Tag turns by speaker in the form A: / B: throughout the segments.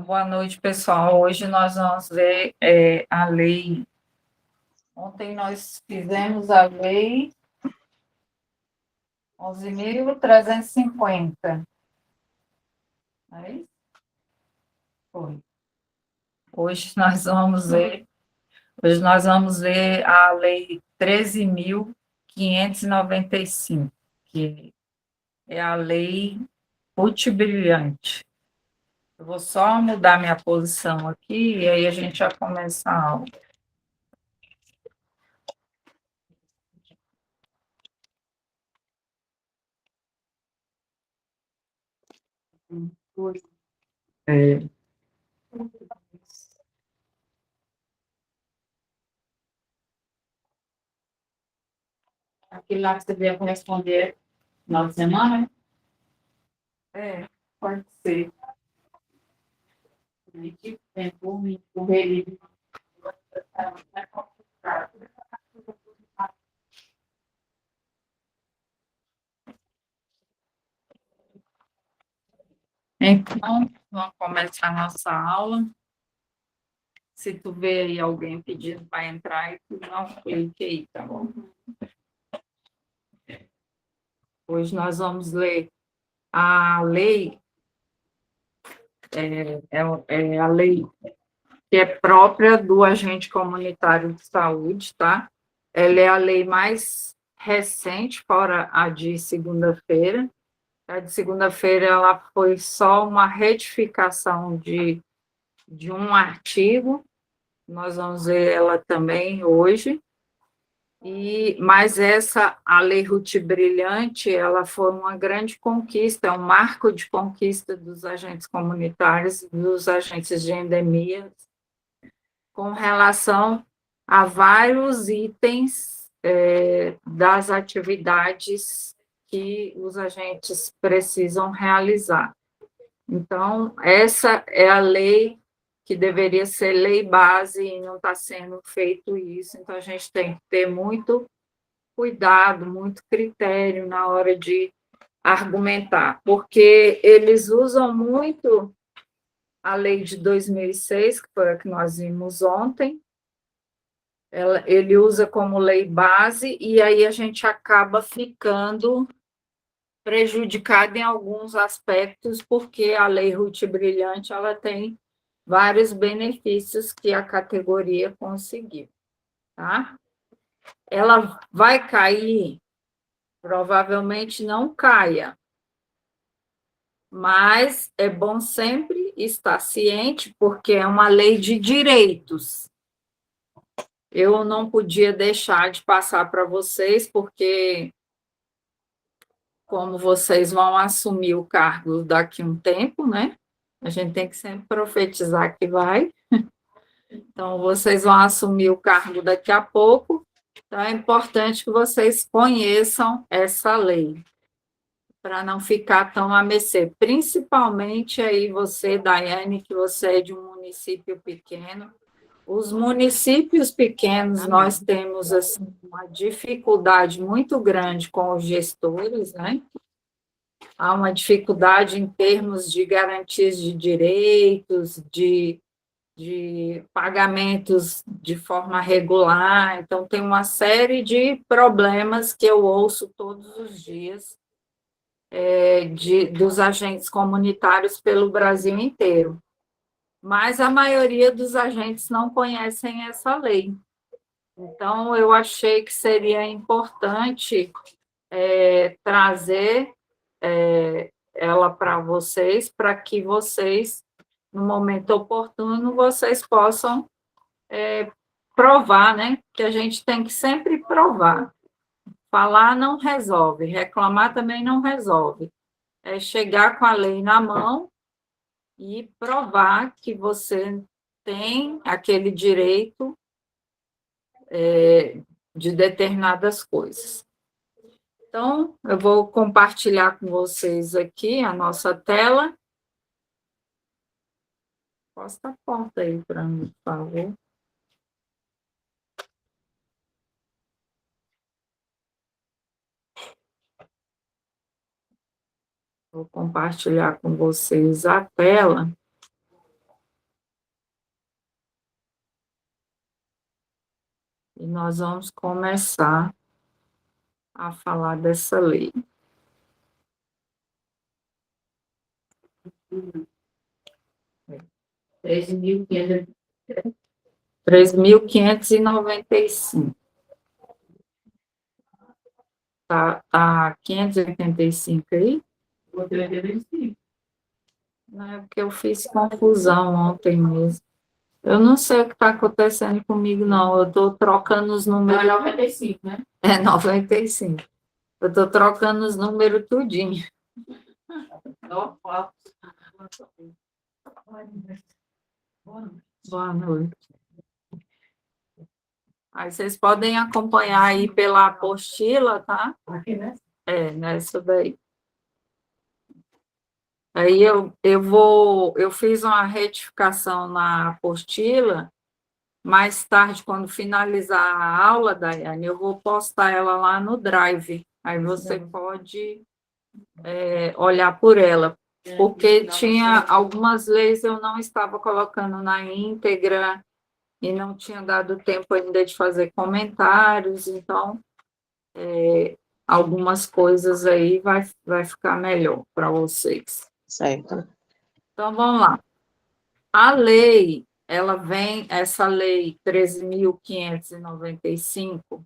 A: Boa noite, pessoal. Hoje nós vamos ver a lei. Ontem nós fizemos a lei 11.350. Não é isso? Foi. Hoje nós vamos ver, hoje nós vamos ver a lei 13.595, que é a lei Ruth Brilhante. Eu vou só mudar minha posição aqui e aí a gente já começa a aula. É,
B: Aquele lá que você veio responder no final de semana,
A: pode ser.
B: né? Que tempo me correria.
A: Então, vamos começar a nossa aula. Se tu vê aí alguém pedindo para entrar, tu não clique aí, tá bom? Hoje nós vamos ler a lei, a lei que é própria do agente comunitário de saúde, tá? Ela é a lei mais recente, fora a de segunda-feira. A de segunda-feira ela foi só uma retificação de um artigo. Nós vamos ver ela também hoje. Mas a Lei Ruth Brilhante, ela foi uma grande conquista, é um marco de conquista dos agentes comunitários, dos agentes de endemias, com relação a vários itens das atividades que os agentes precisam realizar. Então, essa é a lei que deveria ser lei base e não está sendo feito isso. Então, a gente tem que ter muito cuidado, muito critério na hora de argumentar, porque eles usam muito a lei de 2006, que foi a que nós vimos ontem, ele usa como lei base, e aí a gente acaba ficando prejudicado em alguns aspectos, porque a Lei Ruth Brilhante ela tem vários benefícios que a categoria conseguiu. Tá? Ela vai cair? Provavelmente não caia, mas é bom sempre estar ciente, porque é uma lei de direitos. Eu não podia deixar de passar para vocês, porque como vocês vão assumir o cargo daqui a um tempo, né? A gente tem que sempre profetizar que vai. Então, vocês vão assumir o cargo daqui a pouco. Então, é importante que vocês conheçam essa lei, para não ficar tão a mercê. Principalmente aí você, Daiane, que você é de um município pequeno. Os municípios pequenos, nós temos assim, uma dificuldade muito grande com os gestores, né? Há uma dificuldade em termos de garantias de direitos, de pagamentos de forma regular. Então, tem uma série de problemas que eu ouço todos os dias dos agentes comunitários pelo Brasil inteiro. Mas a maioria dos agentes não conhecem essa lei. Então, eu achei que seria importante trazer ela para vocês, para que vocês, no momento oportuno, vocês possam provar, né? Que a gente tem que sempre provar. Falar não resolve, reclamar também não resolve. É chegar com a lei na mão e provar que você tem aquele direito de determinadas coisas. Então, eu vou compartilhar com vocês aqui a nossa tela. Posta a porta aí para mim, por favor. Vou compartilhar com vocês a tela. e nós vamos começar a falar dessa lei.
B: Treze mil
A: 3.595. Tá 585 aí? Não é porque eu fiz confusão ontem mesmo. Eu não sei o que está acontecendo comigo, não. Eu estou trocando os
B: Não,
A: números.
B: é 95, né?
A: É 95. Eu estou trocando os números tudinho. Boa noite. Aí vocês podem acompanhar aí pela apostila, tá?
B: Aqui, né?
A: É, nessa daí. Aí eu fiz uma retificação na apostila. Mais tarde, quando finalizar a aula, Daiane, eu vou postar ela lá no Drive. Aí você pode olhar por ela. Porque tinha algumas leis eu não estava colocando na íntegra e não tinha dado tempo ainda de fazer comentários, então algumas coisas aí vai ficar melhor para vocês.
C: Certo.
A: Então, vamos lá. A lei, essa lei 13.595,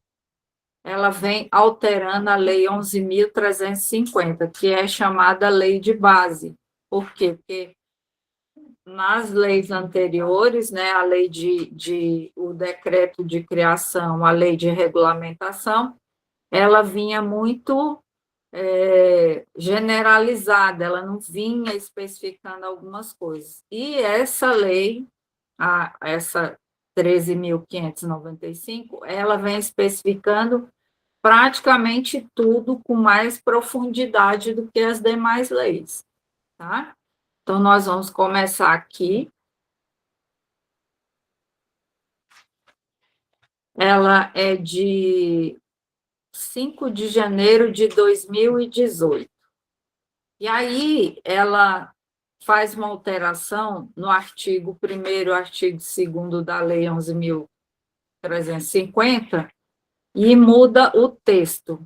A: ela vem alterando a lei 11.350, que é chamada lei de base. Por quê? Porque nas leis anteriores, né, a lei o decreto de criação, a lei de regulamentação, ela vinha muito generalizada, ela não vinha especificando algumas coisas. E essa lei, essa 13.595, ela vem especificando praticamente tudo com mais profundidade do que as demais leis, tá? Então, nós vamos começar aqui. Ela é de 5 de janeiro de 2018. E aí, ela faz uma alteração no artigo 1º, artigo 2º da Lei 11.350 e muda o texto.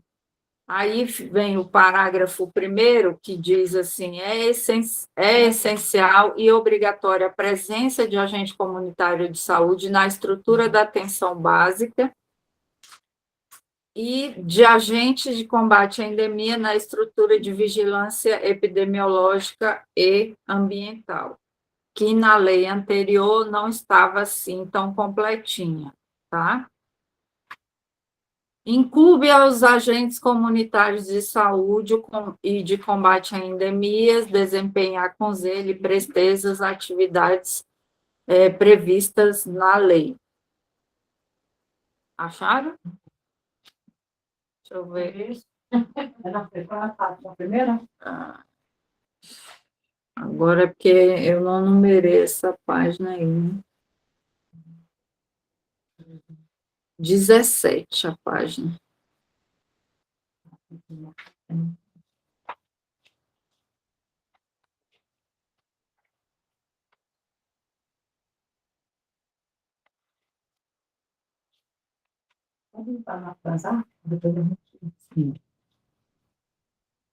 A: Aí vem o parágrafo 1º, que diz assim, é essencial e obrigatória a presença de agente comunitário de saúde na estrutura da atenção básica e de agentes de combate à endemia na estrutura de vigilância epidemiológica e ambiental, que na lei anterior não estava assim tão completinha, tá? Incumbe aos agentes comunitários de saúde e de combate a endemias desempenhar com zelo e presteza as atividades previstas na lei. Acharam? Deixa eu ver.
B: A primeira?
A: Agora é porque eu não numerei essa página aí, né? 17 a página.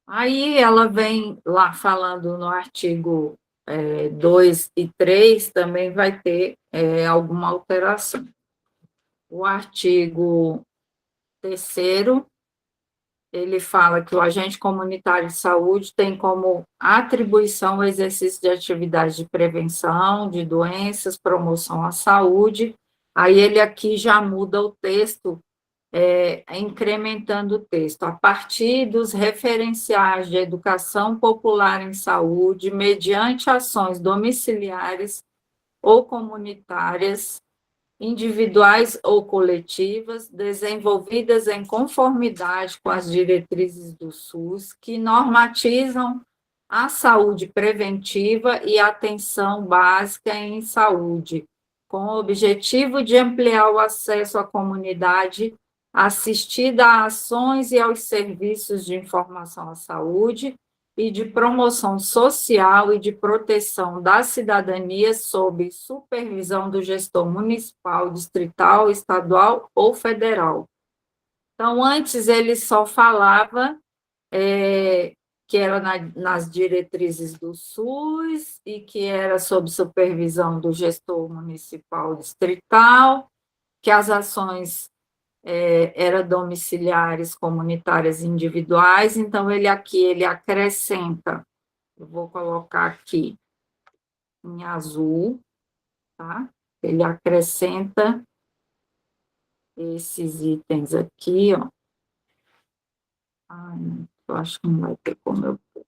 A: Aí ela vem lá falando no artigo 2 e 3, também vai ter alguma alteração. O artigo 3º, ele fala que o agente comunitário de saúde tem como atribuição o exercício de atividades de prevenção de doenças, promoção à saúde. Aí ele aqui já muda o texto, incrementando o texto. A partir dos referenciais de educação popular em saúde, mediante ações domiciliares ou comunitárias, individuais ou coletivas, desenvolvidas em conformidade com as diretrizes do SUS, que normatizam a saúde preventiva e atenção básica em saúde, com o objetivo de ampliar o acesso à comunidade assistida a ações e aos serviços de informação à saúde, e de promoção social e de proteção da cidadania sob supervisão do gestor municipal, distrital, estadual ou federal. Então, antes ele só falava que era nas diretrizes do SUS e que era sob supervisão do gestor municipal distrital, que as ações eram domiciliares, comunitárias, individuais. Então, ele acrescenta, eu vou colocar aqui em azul, tá? Ele acrescenta esses itens aqui, ó. Ai, eu acho que não vai ter como eu pôr.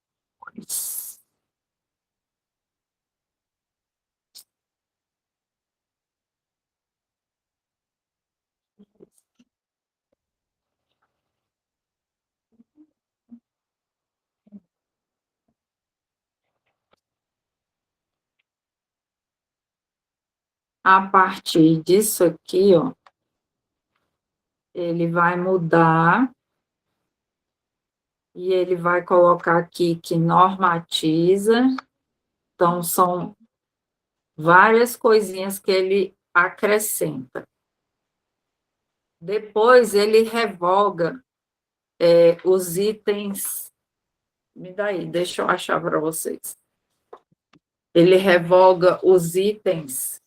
A: A partir disso aqui, ó, ele vai mudar e ele vai colocar aqui que normatiza. Então, são várias coisinhas que ele acrescenta. Depois, ele revoga os itens. Me dá aí, deixa eu achar para vocês. Ele revoga os itens.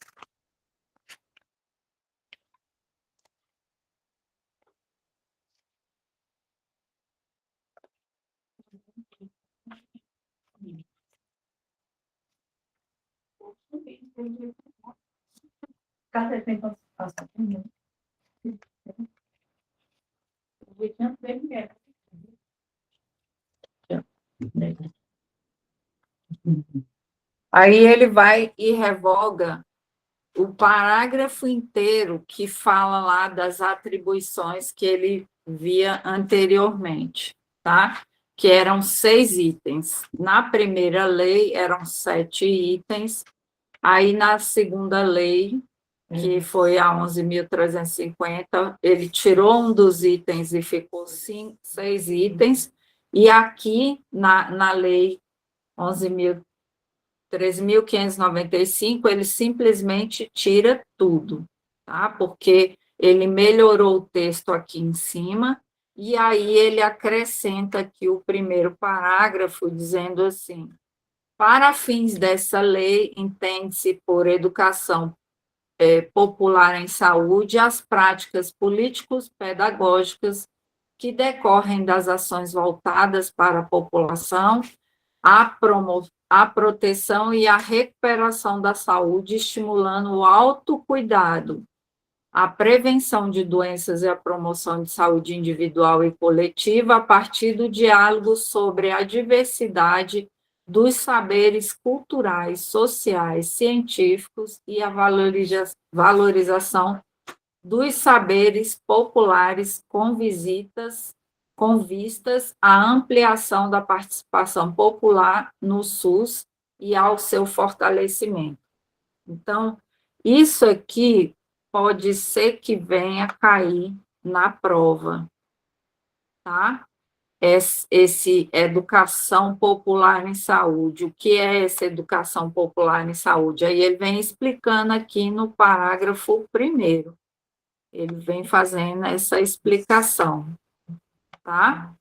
B: Cadê quem passa primeiro?
A: Aí ele vai e revoga o parágrafo inteiro que fala lá das atribuições que ele via anteriormente, tá? Que eram 6 itens. Na primeira lei eram 7 itens, aí na segunda lei, que foi a 11.350, ele tirou um dos itens e ficou 6 itens, e aqui na lei 11.395, ele simplesmente tira tudo, tá? Porque ele melhorou o texto aqui em cima, e aí ele acrescenta aqui o primeiro parágrafo, dizendo assim: para fins dessa lei, entende-se por educação popular em saúde as práticas políticos pedagógicas que decorrem das ações voltadas para a população, a proteção e a recuperação da saúde, estimulando o autocuidado, a prevenção de doenças e a promoção de saúde individual e coletiva a partir do diálogo sobre a diversidade dos saberes culturais, sociais, científicos e a valorização dos saberes populares com vistas à ampliação da participação popular no SUS e ao seu fortalecimento. Então, isso aqui pode ser que venha cair na prova, tá? Esse educação popular em saúde. O que é essa educação popular em saúde? Aí ele vem explicando aqui no parágrafo 1º. Ele vem fazendo essa explicação, tá?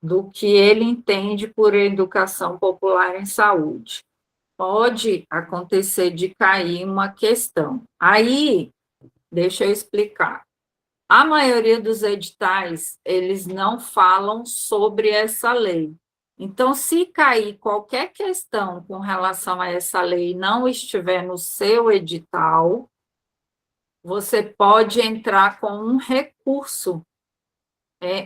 A: Do que ele entende por educação popular em saúde. Pode acontecer de cair uma questão. Aí, deixa eu explicar. A maioria dos editais, eles não falam sobre essa lei. Então, se cair qualquer questão com relação a essa lei e não estiver no seu edital, você pode entrar com um recurso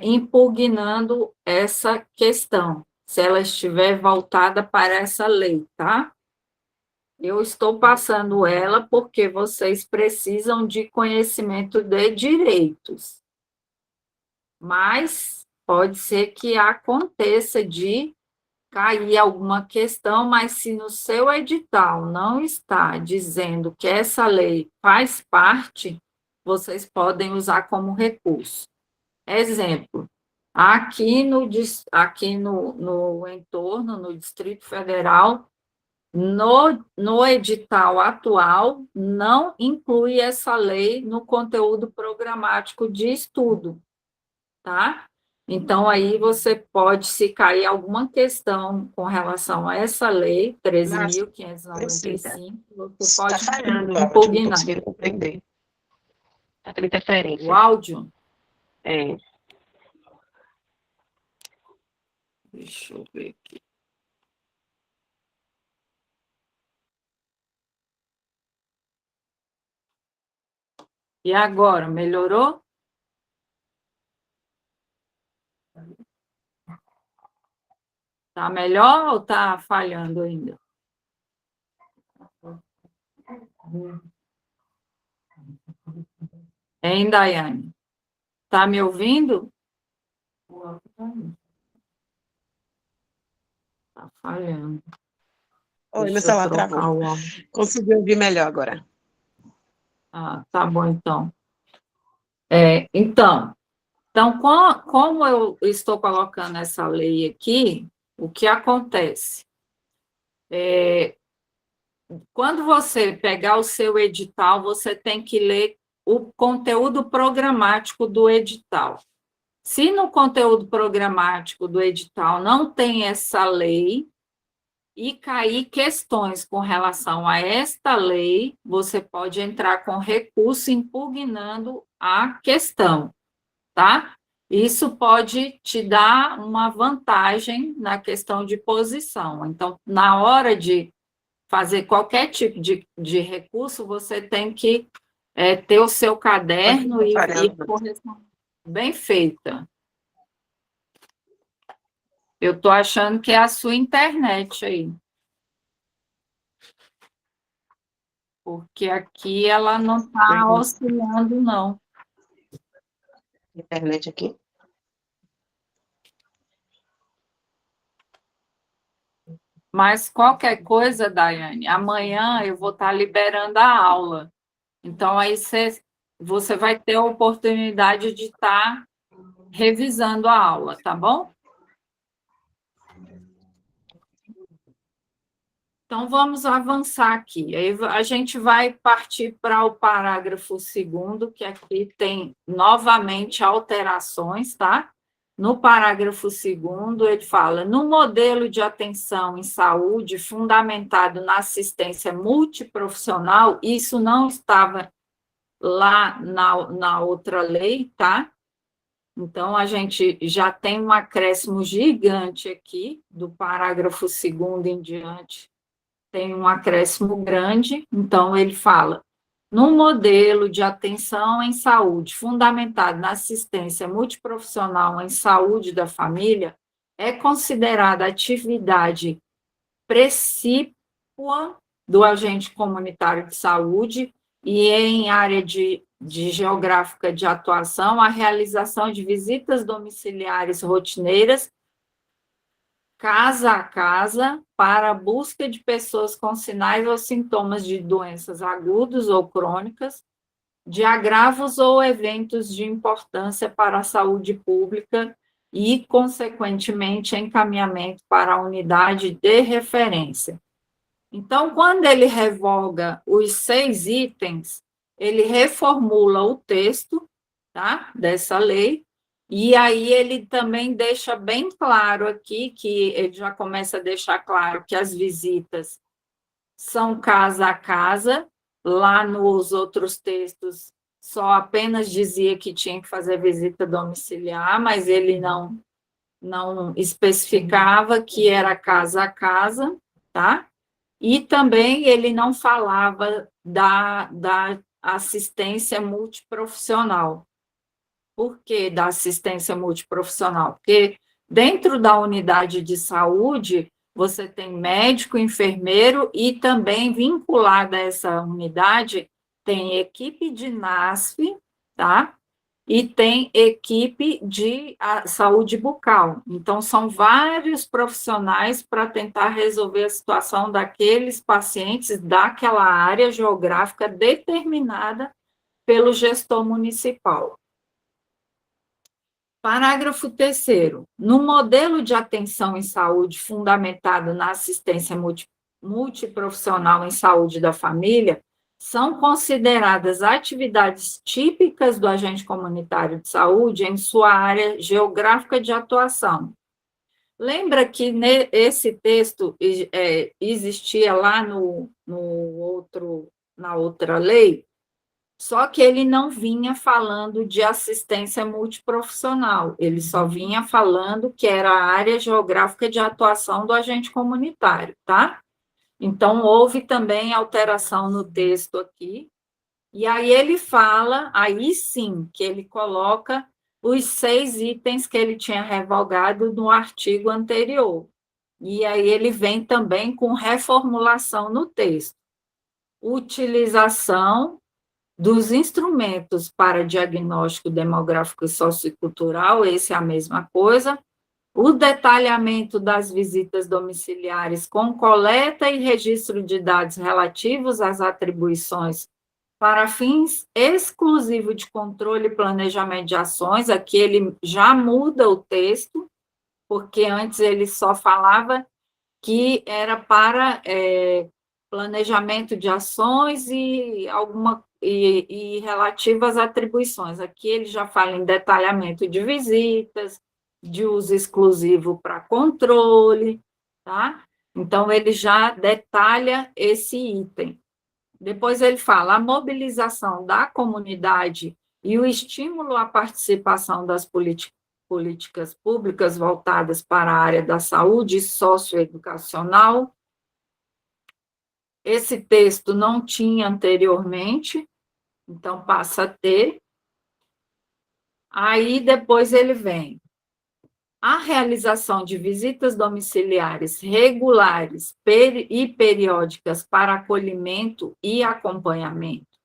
A: impugnando essa questão, se ela estiver voltada para essa lei, tá? Eu estou passando ela porque vocês precisam de conhecimento de direitos. Mas pode ser que aconteça de cair alguma questão, mas se no seu edital não está dizendo que essa lei faz parte, vocês podem usar como recurso. Exemplo, Aqui no entorno, no Distrito Federal, no edital atual, não inclui essa lei no conteúdo programático de estudo, tá? Então, aí você pode, se cair alguma questão com relação a essa lei,
C: Márcia, eu sei,
A: 13.595, você
C: está
A: pode
C: falhando o áudio, não estou
A: impugnar.
C: conseguindo compreender. Está tendo
A: O
C: interferência.
A: áudio,
C: É,
A: deixa eu ver aqui. E agora, melhorou? Tá melhor ou tá falhando ainda? Hein, Daiane? Tá me ouvindo? Tá falhando.
C: oi, meu
A: Deixa eu
C: celular travou.
A: trocar o áudio.
C: Consegui ouvir melhor agora.
A: Ah, tá bom, então. Então, como eu estou colocando essa lei aqui, o que acontece? Quando você pegar o seu edital, você tem que ler o conteúdo programático do edital. Se no conteúdo programático do edital não tem essa lei e cair questões com relação a esta lei, você pode entrar com recurso impugnando a questão, tá? Isso pode te dar uma vantagem na questão de posição. Então, na hora de fazer qualquer tipo de recurso, você tem que ter o seu caderno e corresponder bem feita. Eu estou achando que é a sua internet aí. Porque aqui ela não está oscilando, não.
C: Internet aqui.
A: Mas qualquer coisa, Daiane, amanhã eu vou estar liberando a aula. Então, aí você vai ter a oportunidade de estar revisando a aula, tá bom? Então, vamos avançar aqui. Aí a gente vai partir para o parágrafo 2º, que aqui tem novamente alterações, tá? No parágrafo 2º, ele fala: no modelo de atenção em saúde fundamentado na assistência multiprofissional, isso não estava lá na outra lei, tá? Então, a gente já tem um acréscimo gigante aqui, do parágrafo 2º em diante, tem um acréscimo grande, então ele fala: num modelo de atenção em saúde fundamentado na assistência multiprofissional em saúde da família, é considerada atividade precípua do agente comunitário de saúde e em área de geográfica de atuação a realização de visitas domiciliares rotineiras casa a casa para a busca de pessoas com sinais ou sintomas de doenças agudas ou crônicas, de agravos ou eventos de importância para a saúde pública e, consequentemente, encaminhamento para a unidade de referência. Então, quando ele revoga os 6 itens, ele reformula o texto, tá, dessa lei. E aí ele também deixa bem claro aqui, que ele já começa a deixar claro que as visitas são casa a casa, lá nos outros textos só apenas dizia que tinha que fazer visita domiciliar, mas ele não especificava que era casa a casa, tá? E também ele não falava da assistência multiprofissional. Por que da assistência multiprofissional? Porque dentro da unidade de saúde, você tem médico, enfermeiro e também vinculada a essa unidade tem equipe de NASF, tá? E tem equipe de saúde bucal. Então, são vários profissionais para tentar resolver a situação daqueles pacientes daquela área geográfica determinada pelo gestor municipal. Parágrafo 3º. No modelo de atenção em saúde fundamentado na assistência multiprofissional em saúde da família, são consideradas atividades típicas do agente comunitário de saúde em sua área geográfica de atuação. Lembra que esse texto existia lá na outra lei? Só que ele não vinha falando de assistência multiprofissional, ele só vinha falando que era a área geográfica de atuação do agente comunitário, tá? Então, houve também alteração no texto aqui, e aí ele fala, aí sim, que ele coloca os 6 itens que ele tinha revogado no artigo anterior. E aí ele vem também com reformulação no texto. Utilização dos instrumentos para diagnóstico demográfico e sociocultural, esse é a mesma coisa. O detalhamento das visitas domiciliares com coleta e registro de dados relativos às atribuições para fins exclusivos de controle e planejamento de ações, aqui ele já muda o texto, porque antes ele só falava que era para planejamento de ações e relativas atribuições. Aqui ele já fala em detalhamento de visitas, de uso exclusivo para controle, tá? Então, ele já detalha esse item. Depois ele fala a mobilização da comunidade e o estímulo à participação das políticas públicas voltadas para a área da saúde socioeducacional. Esse texto não tinha anteriormente, então passa a ter. Aí depois ele vem a realização de visitas domiciliares regulares e periódicas para acolhimento e acompanhamento.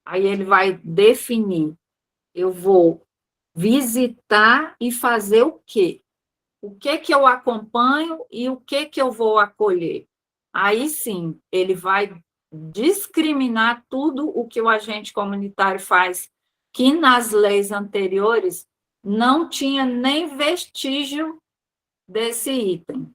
A: Aí ele vai definir, eu vou visitar e fazer o quê? O que eu acompanho e o que eu vou acolher? Aí sim, ele vai discriminar tudo o que o agente comunitário faz, que nas leis anteriores não tinha nem vestígio desse item,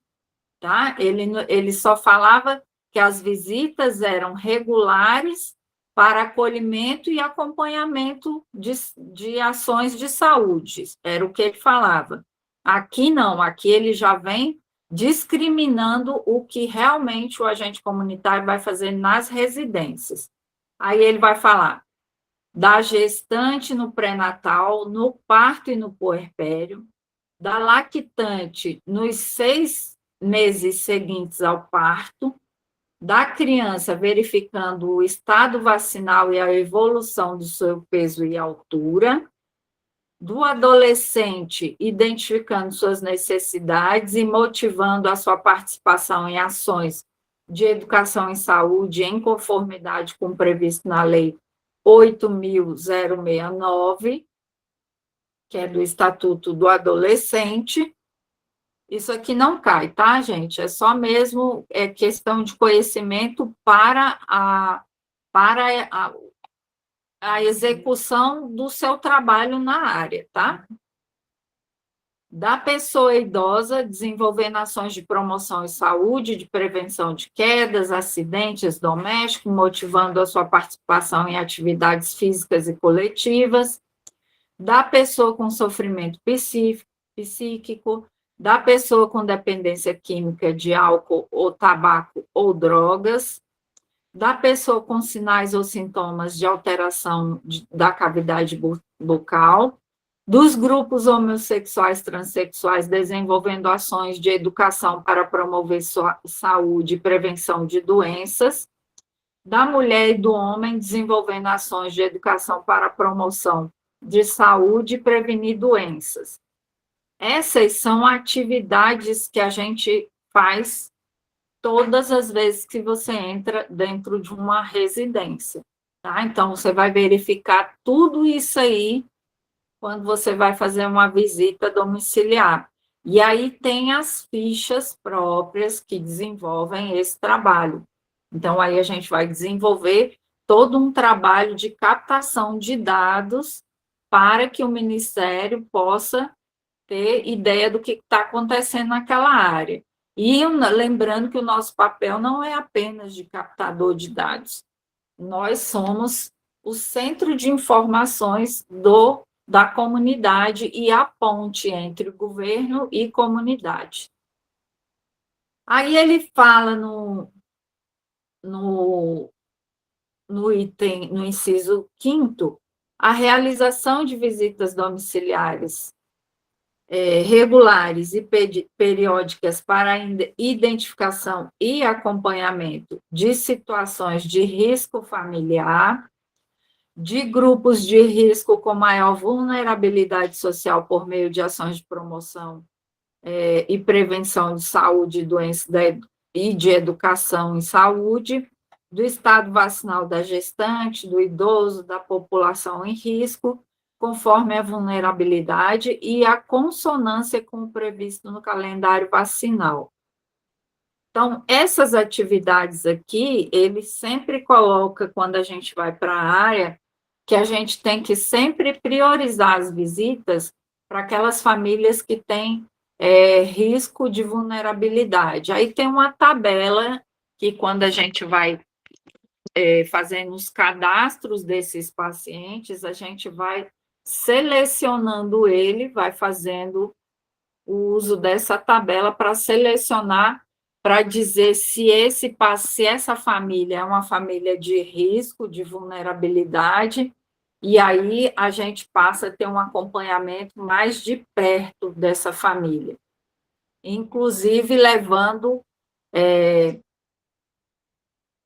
A: tá? Ele só falava que as visitas eram regulares para acolhimento e acompanhamento de ações de saúde, era o que ele falava. Aqui não, aqui ele já vem discriminando o que realmente o agente comunitário vai fazer nas residências. Aí ele vai falar da gestante no pré-natal, no parto e no puerpério, da lactante nos 6 meses seguintes ao parto, da criança verificando o estado vacinal e a evolução do seu peso e altura, do adolescente identificando suas necessidades e motivando a sua participação em ações de educação em saúde em conformidade com o previsto na Lei 8.069, que é do Estatuto do Adolescente. Isso aqui não cai, tá, gente? É só mesmo questão de conhecimento para a execução do seu trabalho na área, tá? Da pessoa idosa, desenvolvendo ações de promoção e saúde, de prevenção de quedas, acidentes domésticos, motivando a sua participação em atividades físicas e coletivas. Da pessoa com sofrimento psíquico, da pessoa com dependência química de álcool ou tabaco ou drogas, da pessoa com sinais ou sintomas de alteração da cavidade bucal, dos grupos homossexuais, transexuais, desenvolvendo ações de educação para promover saúde e prevenção de doenças, da mulher e do homem, desenvolvendo ações de educação para promoção de saúde e prevenir doenças. Essas são atividades que a gente faz todas as vezes que você entra dentro de uma residência, tá? Então, você vai verificar tudo isso aí quando você vai fazer uma visita domiciliar. E aí tem as fichas próprias que desenvolvem esse trabalho. Então, aí a gente vai desenvolver todo um trabalho de captação de dados para que o Ministério possa ter ideia do que está acontecendo naquela área. E lembrando que o nosso papel não é apenas de captador de dados, nós somos o centro de informações da comunidade e a ponte entre o governo e comunidade. Aí ele fala no item, no inciso 5º, a realização de visitas domiciliares regulares e periódicas para a identificação e acompanhamento de situações de risco familiar, de grupos de risco com maior vulnerabilidade social por meio de ações de promoção e prevenção de saúde e doenças e de educação em saúde, do estado vacinal da gestante, do idoso, da população em risco, conforme a vulnerabilidade e a consonância com o previsto no calendário vacinal. Então, essas atividades aqui, ele sempre coloca, quando a gente vai para a área, que a gente tem que sempre priorizar as visitas para aquelas famílias que têm risco de vulnerabilidade. Aí tem uma tabela que, quando a gente vai fazendo os cadastros desses pacientes, a gente vai selecionando ele, vai fazendo o uso dessa tabela para selecionar, para dizer se essa família é uma família de risco, de vulnerabilidade, e aí a gente passa a ter um acompanhamento mais de perto dessa família, inclusive levando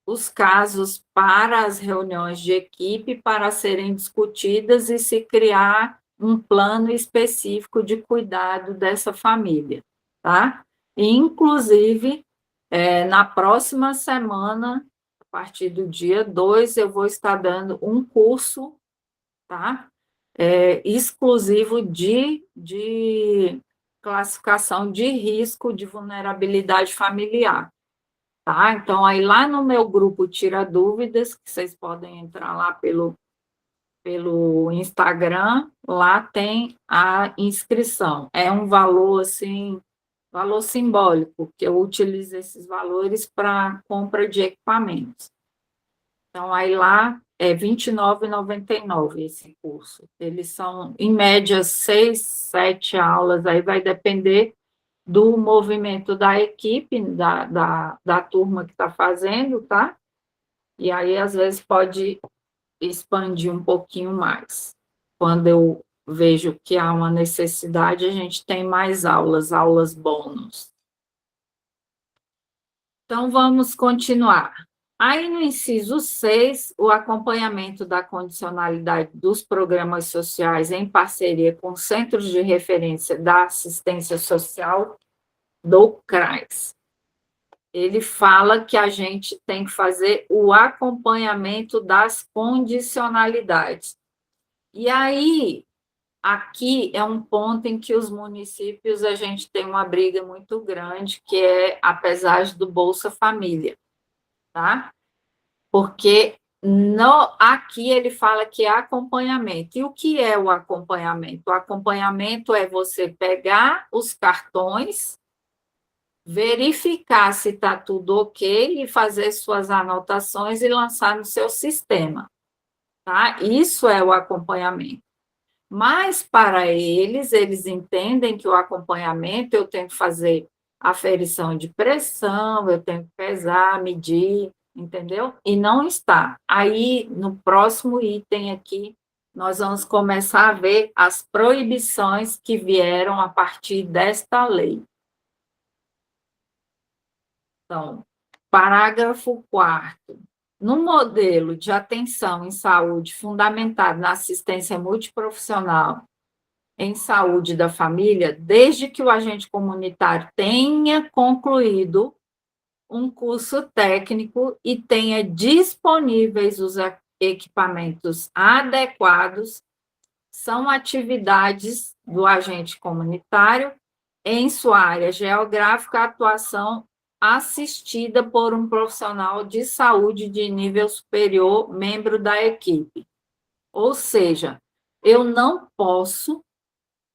A: os casos para as reuniões de equipe para serem discutidas e se criar um plano específico de cuidado dessa família, tá? E, inclusive, na próxima semana, a partir do dia 2, eu vou estar dando um curso, tá? Exclusivo de classificação de risco de vulnerabilidade familiar. Tá? Então, aí lá no meu grupo Tira Dúvidas, que vocês podem entrar lá pelo Instagram, lá tem a inscrição. É um valor, assim, valor simbólico, que eu utilizo esses valores para compra de equipamentos. Então, aí lá é R$ 29,99 esse curso. Eles são, em média, 6, 7 aulas, aí vai depender do movimento da equipe, da turma que está fazendo, tá? E aí, às vezes, pode expandir um pouquinho mais. Quando eu vejo que há uma necessidade, a gente tem mais aulas bônus. Então, vamos continuar. Aí, no inciso 6, o acompanhamento da condicionalidade dos programas sociais em parceria com centros de referência da assistência social do CRAS. Ele fala que a gente tem que fazer o acompanhamento das condicionalidades. E aí, aqui é um ponto em que os municípios, a gente tem uma briga muito grande, que é a pesagem do Bolsa Família, tá? Porque aqui ele fala que é acompanhamento. E o que é o acompanhamento? O acompanhamento é você pegar os cartões, verificar se está tudo ok e fazer suas anotações e lançar no seu sistema, tá? Isso é o acompanhamento. Mas, para eles entendem que o acompanhamento, eu tenho que fazer aferição de pressão, eu tenho que pesar, medir, entendeu? E não está. Aí, no próximo item aqui, nós vamos começar a ver as proibições que vieram a partir desta lei. Então, parágrafo 4º. No modelo de atenção em saúde fundamentado na assistência multiprofissional em saúde da família, desde que o agente comunitário tenha concluído um curso técnico e tenha disponíveis os equipamentos adequados, são atividades do agente comunitário em sua área geográfica, atuação assistida por um profissional de saúde de nível superior, membro da equipe. Ou seja, eu não posso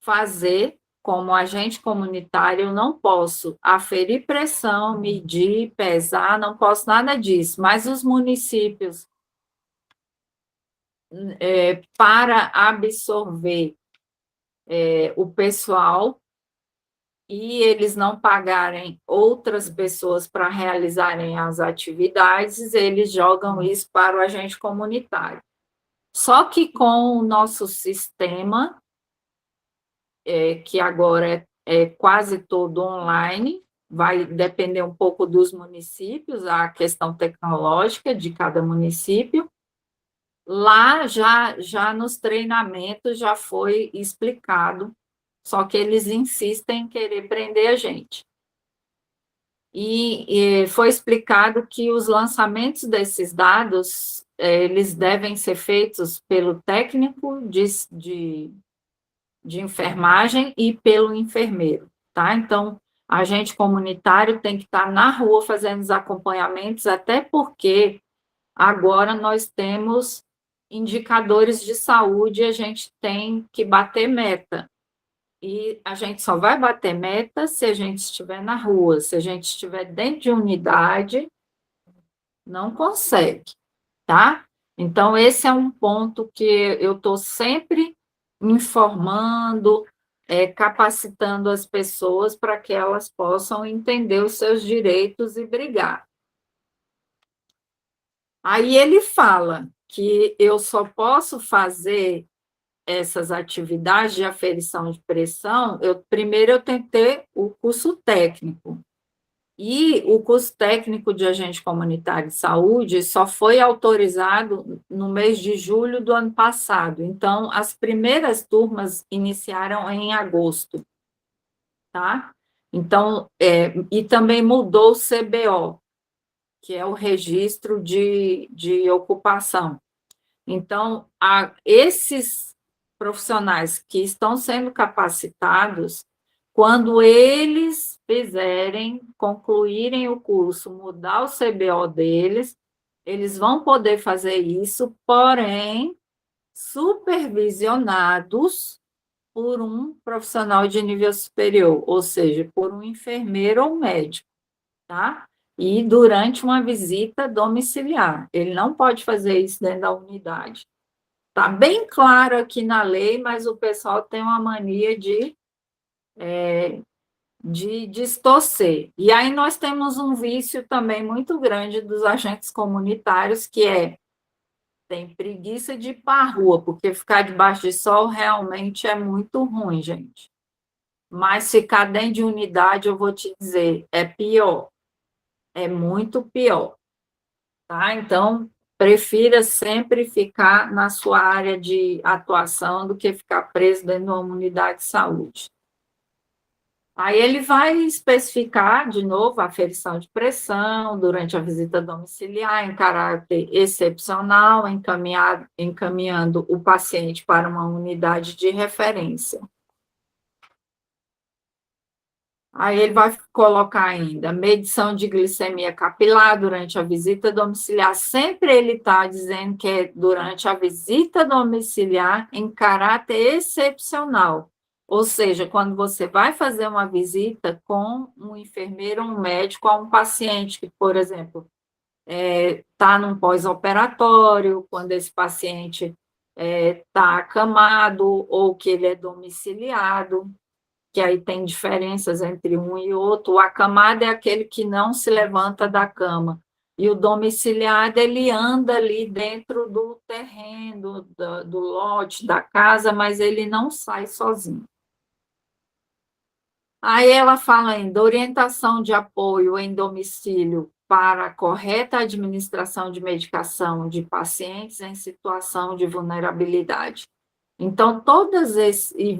A: fazer, como agente comunitário, eu não posso aferir pressão, medir, pesar, não posso nada disso, mas os municípios, para absorver o pessoal e eles não pagarem outras pessoas para realizarem as atividades, eles jogam isso para o agente comunitário. Só que com o nosso sistema, que agora é quase todo online, vai depender um pouco dos municípios, a questão tecnológica de cada município. Lá já nos treinamentos já foi explicado, só que eles insistem em querer prender a gente. E foi explicado que os lançamentos desses dados, eles devem ser feitos pelo técnico de enfermagem e pelo enfermeiro, tá? Então, agente comunitário tem que estar na rua fazendo os acompanhamentos, até porque agora nós temos indicadores de saúde e a gente tem que bater meta. E a gente só vai bater meta se a gente estiver na rua, se a gente estiver dentro de unidade, não consegue, tá? Então, esse é um ponto que eu estou sempre informando, capacitando as pessoas para que elas possam entender os seus direitos e brigar. Aí ele fala que eu só posso fazer essas atividades de aferição de pressão, primeiro eu tenho que ter o curso técnico. E o curso técnico de agente comunitário de saúde só foi autorizado no mês de julho do ano passado. Então, as primeiras turmas iniciaram em agosto, tá? Então, e também mudou o CBO, que é o registro de ocupação. Então, esses profissionais que estão sendo capacitados, quando eles concluírem o curso, mudar o CBO deles, eles vão poder fazer isso, porém, supervisionados por um profissional de nível superior, ou seja, por um enfermeiro ou médico, tá? E durante uma visita domiciliar. Ele não pode fazer isso dentro da unidade. Está bem claro aqui na lei, mas o pessoal tem uma mania de distorcer. E aí nós temos um vício também muito grande dos agentes comunitários, que tem preguiça de ir para a rua, porque ficar debaixo de sol realmente é muito ruim, gente. Mas ficar dentro de unidade, eu vou te dizer, é pior. É muito pior. Tá? Então, prefira sempre ficar na sua área de atuação do que ficar preso dentro de uma unidade de saúde. Aí ele vai especificar, de novo, a aferição de pressão durante a visita domiciliar em caráter excepcional, encaminhando o paciente para uma unidade de referência. Aí ele vai colocar ainda medição de glicemia capilar durante a visita domiciliar. Sempre ele está dizendo que é durante a visita domiciliar em caráter excepcional. Ou seja, quando você vai fazer uma visita com um enfermeiro ou um médico a um paciente que, por exemplo, está num pós-operatório, quando esse paciente está acamado ou que ele é domiciliado, que aí tem diferenças entre um e outro. O acamado é aquele que não se levanta da cama, e o domiciliado, ele anda ali dentro do terreno, do lote, da casa, mas ele não sai sozinho. Aí ela fala ainda, orientação de apoio em domicílio para a correta administração de medicação de pacientes em situação de vulnerabilidade. Então, todas esses, e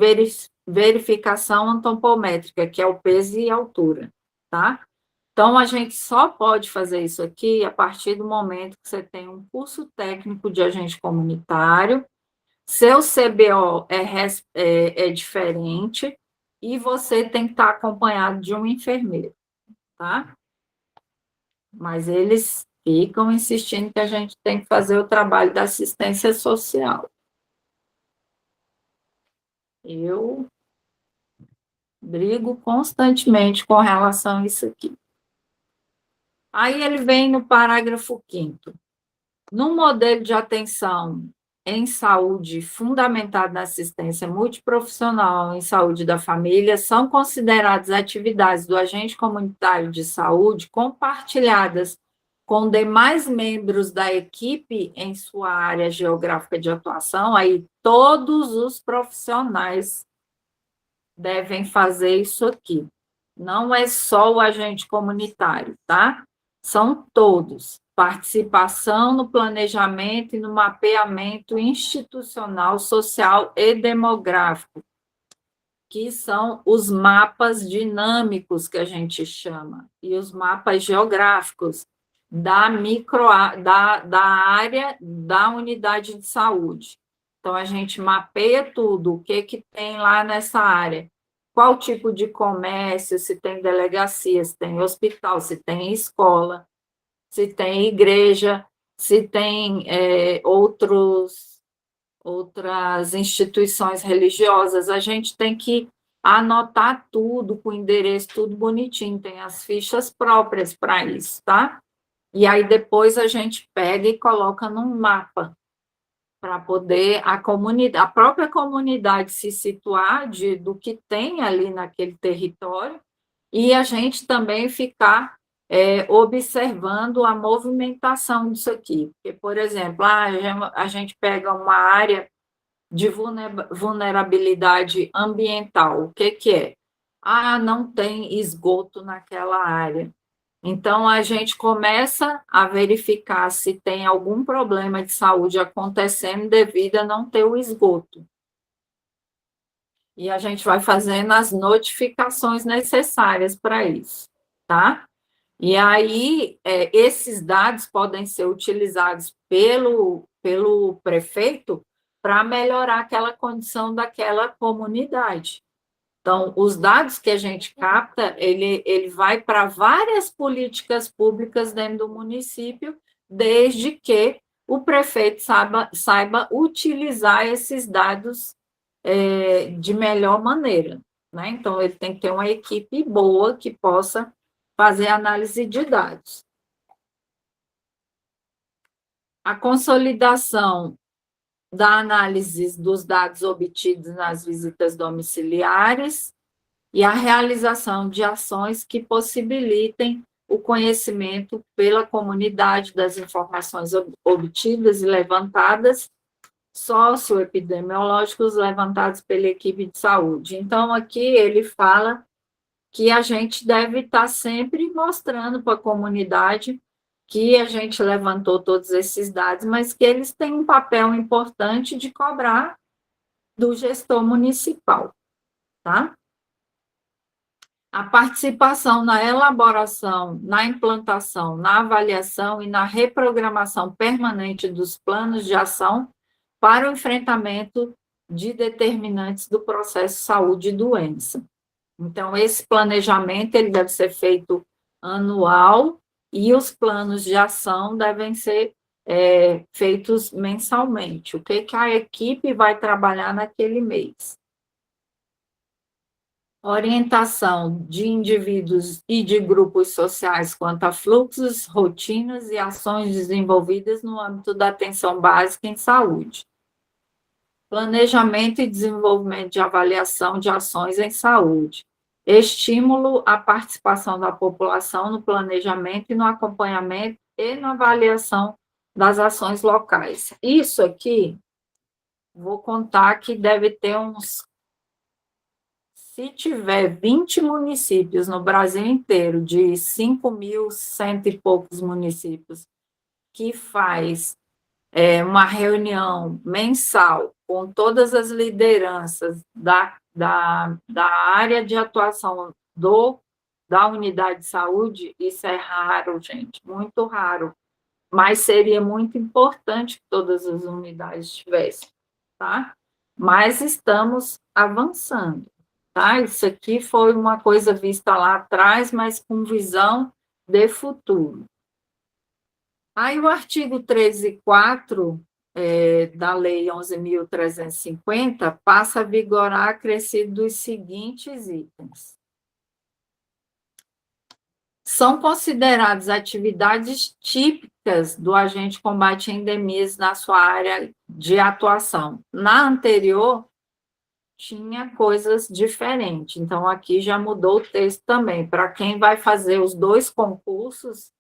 A: verificação antropométrica, que é o peso e a altura, tá? Então, a gente só pode fazer isso aqui a partir do momento que você tem um curso técnico de agente comunitário, seu CBO é diferente, e você tem que estar acompanhado de um enfermeiro, tá? Mas eles ficam insistindo que a gente tem que fazer o trabalho da assistência social. Eu brigo constantemente com relação a isso aqui. Aí ele vem no parágrafo 5º. No modelo de atenção em saúde fundamentado na assistência multiprofissional em saúde da família, são consideradas atividades do agente comunitário de saúde compartilhadas com demais membros da equipe em sua área geográfica de atuação. Aí todos os profissionais devem fazer isso aqui. Não é só o agente comunitário, tá? São todos. Participação no planejamento e no mapeamento institucional, social e demográfico, que são os mapas dinâmicos que a gente chama, e os mapas geográficos da área da unidade de saúde. Então, a gente mapeia tudo, o que tem lá nessa área, qual tipo de comércio, se tem delegacia, se tem hospital, se tem escola, se tem igreja, se tem outras instituições religiosas. A gente tem que anotar tudo com endereço, tudo bonitinho, tem as fichas próprias para isso, tá? E aí depois a gente pega e coloca num mapa para poder a própria comunidade se situar do que tem ali naquele território e a gente também ficar observando a movimentação disso aqui. Porque, por exemplo, a gente pega uma área de vulnerabilidade ambiental. O que é? Não tem esgoto naquela área. Então, a gente começa a verificar se tem algum problema de saúde acontecendo devido a não ter o esgoto. E a gente vai fazendo as notificações necessárias para isso, tá? E aí, esses dados podem ser utilizados pelo prefeito para melhorar aquela condição daquela comunidade. Então, os dados que a gente capta, ele vai para várias políticas públicas dentro do município, desde que o prefeito saiba utilizar esses dados de melhor maneira, né? Então, ele tem que ter uma equipe boa que possa fazer análise de dados. A consolidação da análise dos dados obtidos nas visitas domiciliares e a realização de ações que possibilitem o conhecimento pela comunidade das informações obtidas e levantadas, socioepidemiológicos levantados pela equipe de saúde. Então, aqui ele fala que a gente deve estar sempre mostrando para a comunidade que a gente levantou todos esses dados, mas que eles têm um papel importante de cobrar do gestor municipal, tá? A participação na elaboração, na implantação, na avaliação e na reprogramação permanente dos planos de ação para o enfrentamento de determinantes do processo saúde e doença. Então, esse planejamento ele deve ser feito anual e os planos de ação devem ser feitos mensalmente. O que a equipe vai trabalhar naquele mês? Orientação de indivíduos e de grupos sociais quanto a fluxos, rotinas e ações desenvolvidas no âmbito da atenção básica em saúde. Planejamento e desenvolvimento de avaliação de ações em saúde. Estímulo à participação da população no planejamento e no acompanhamento e na avaliação das ações locais. Isso aqui, vou contar que deve ter se tiver 20 municípios no Brasil inteiro, de 5.100 e poucos municípios, que faz uma reunião mensal com todas as lideranças da área de atuação da unidade de saúde, isso é raro, gente, muito raro, mas seria muito importante que todas as unidades tivessem, tá? Mas estamos avançando, tá? Isso aqui foi uma coisa vista lá atrás, mas com visão de futuro. Aí o artigo 13.4 da Lei 11.350 passa a vigorar acrescido dos seguintes itens. São consideradas atividades típicas do agente de combate a endemias na sua área de atuação. Na anterior, tinha coisas diferentes, então aqui já mudou o texto também. Para quem vai fazer os 2 concursos,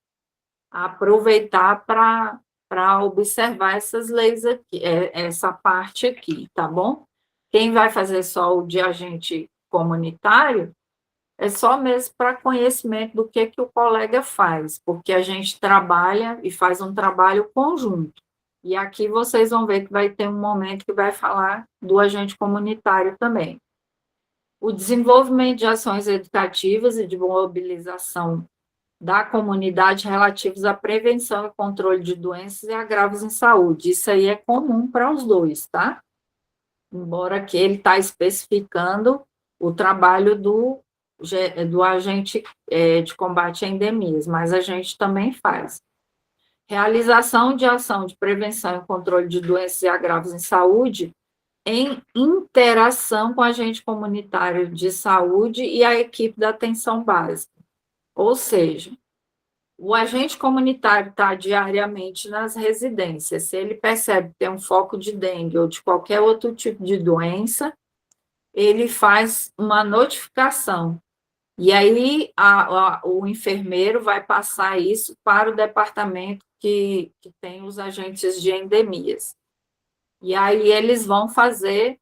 A: aproveitar para observar essas leis aqui, essa parte aqui, tá bom? Quem vai fazer só o de agente comunitário, é só mesmo para conhecimento do que o colega faz, porque a gente trabalha e faz um trabalho conjunto. E aqui vocês vão ver que vai ter um momento que vai falar do agente comunitário também. O desenvolvimento de ações educativas e de mobilização da comunidade relativos à prevenção e controle de doenças e agravos em saúde. Isso aí é comum para os 2, tá? Embora que ele está especificando o trabalho do agente de combate a endemias, mas a gente também faz. Realização de ação de prevenção e controle de doenças e agravos em saúde em interação com o agente comunitário de saúde e a equipe da atenção básica. Ou seja, o agente comunitário está diariamente nas residências. Se ele percebe que tem um foco de dengue ou de qualquer outro tipo de doença, ele faz uma notificação. E aí o enfermeiro vai passar isso para o departamento que tem os agentes de endemias. E aí eles vão fazer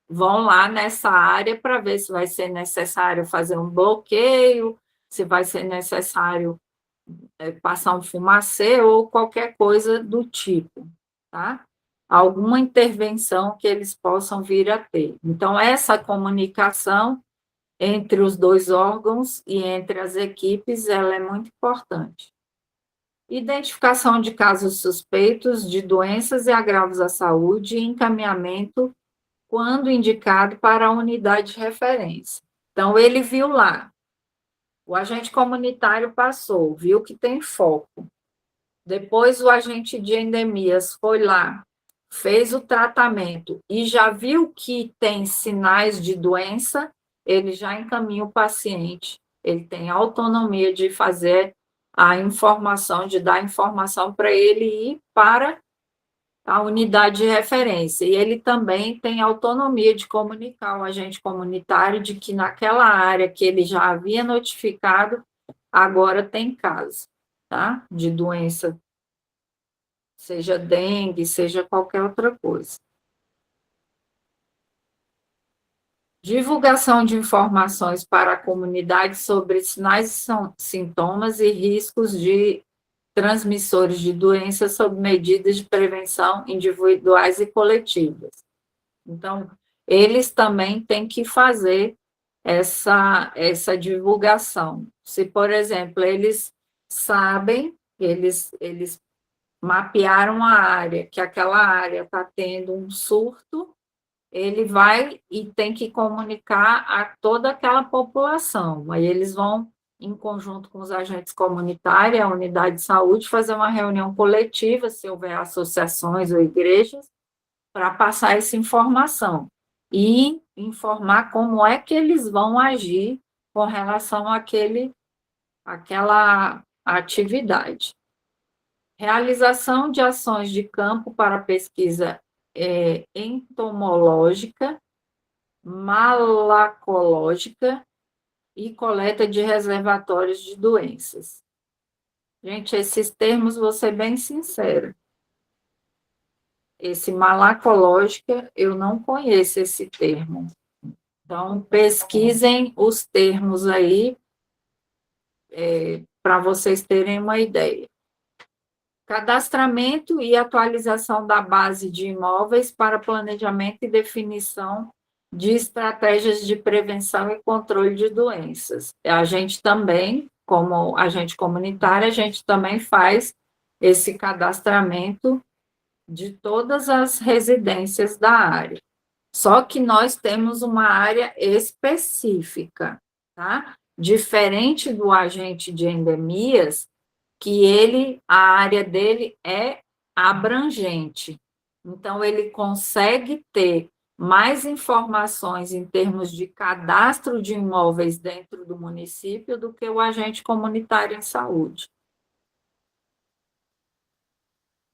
A: vão lá nessa área para ver se vai ser necessário fazer um bloqueio, se vai ser necessário passar um fumacê ou qualquer coisa do tipo, tá? Alguma intervenção que eles possam vir a ter. Então, essa comunicação entre os 2 órgãos e entre as equipes, ela é muito importante. Identificação de casos suspeitos de doenças e agravos à saúde e encaminhamento, quando indicado, para a unidade de referência. Então, ele viu lá, o agente comunitário passou, viu que tem foco. Depois, o agente de endemias foi lá, fez o tratamento e já viu que tem sinais de doença, ele já encaminha o paciente, ele tem autonomia de fazer a informação, de dar informação para ele ir para a unidade de referência. E ele também tem autonomia de comunicar ao agente comunitário de que naquela área que ele já havia notificado, agora tem caso, tá? De doença, seja dengue, seja qualquer outra coisa. Divulgação de informações para a comunidade sobre sinais e sintomas e riscos de transmissores de doenças sob medidas de prevenção individuais e coletivas. Então, eles também têm que fazer essa divulgação. Se, por exemplo, eles sabem, eles mapearam a área, que aquela área está tendo um surto, ele vai e tem que comunicar a toda aquela população. Aí eles vão, em conjunto com os agentes comunitários, a unidade de saúde, fazer uma reunião coletiva, se houver associações ou igrejas, para passar essa informação e informar como é que eles vão agir com relação àquela atividade. Realização de ações de campo para pesquisa entomológica, malacológica e coleta de reservatórios de doenças. Gente, esses termos, vou ser bem sincera. Esse malacológica, eu não conheço esse termo. Então, pesquisem os termos aí para vocês terem uma ideia. Cadastramento e atualização da base de imóveis para planejamento e definição de estratégias de prevenção e controle de doenças. A gente também, como agente comunitário, a gente também faz esse cadastramento de todas as residências da área. Só que nós temos uma área específica, tá? Diferente do agente de endemias, que a área dele é abrangente. Então, ele consegue ter mais informações em termos de cadastro de imóveis dentro do município do que o agente comunitário em saúde.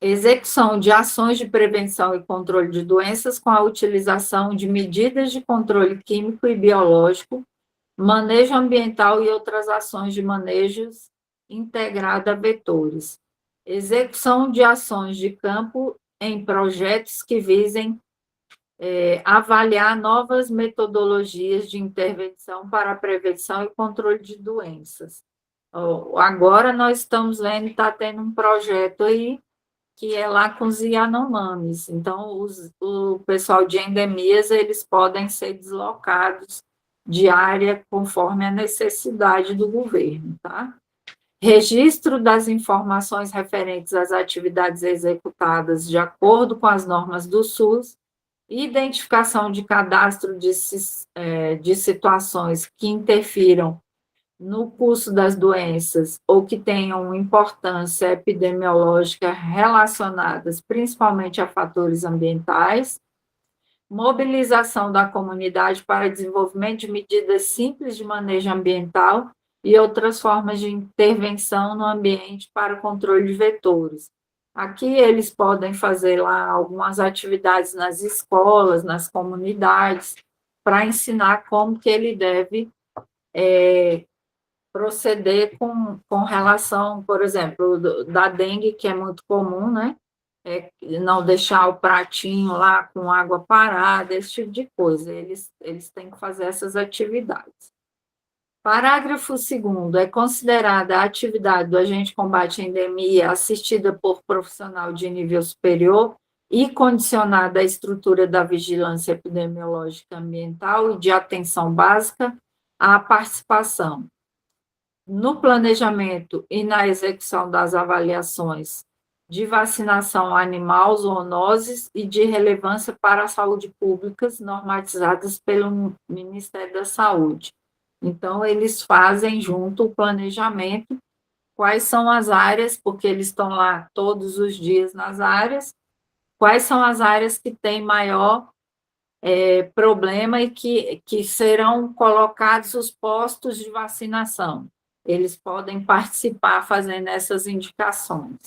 A: Execução de ações de prevenção e controle de doenças com a utilização de medidas de controle químico e biológico, manejo ambiental e outras ações de manejos integrado a vetores. Execução de ações de campo em projetos que visem avaliar novas metodologias de intervenção para a prevenção e controle de doenças. Agora nós estamos vendo, está tendo um projeto aí que é lá com os Yanomamis. Então, o pessoal de endemias, eles podem ser deslocados de área conforme a necessidade do governo, tá? Registro das informações referentes às atividades executadas de acordo com as normas do SUS, identificação de cadastro de situações que interfiram no curso das doenças ou que tenham importância epidemiológica relacionadas principalmente a fatores ambientais, mobilização da comunidade para desenvolvimento de medidas simples de manejo ambiental e outras formas de intervenção no ambiente para o controle de vetores. Aqui eles podem fazer lá algumas atividades nas escolas, nas comunidades, para ensinar como que ele deve proceder com relação, por exemplo, da dengue, que é muito comum, né? Não deixar o pratinho lá com água parada, esse tipo de coisa. Eles têm que fazer essas atividades. Parágrafo 2º. É considerada a atividade do agente de combate à endemia assistida por profissional de nível superior e condicionada à estrutura da vigilância epidemiológica ambiental e de atenção básica à participação no planejamento e na execução das avaliações de vacinação animal, zoonoses e de relevância para a saúde pública normatizadas pelo Ministério da Saúde. Então, eles fazem junto o planejamento, quais são as áreas, porque eles estão lá todos os dias nas áreas, quais são as áreas que têm maior problema e que serão colocados os postos de vacinação. Eles podem participar fazendo essas indicações.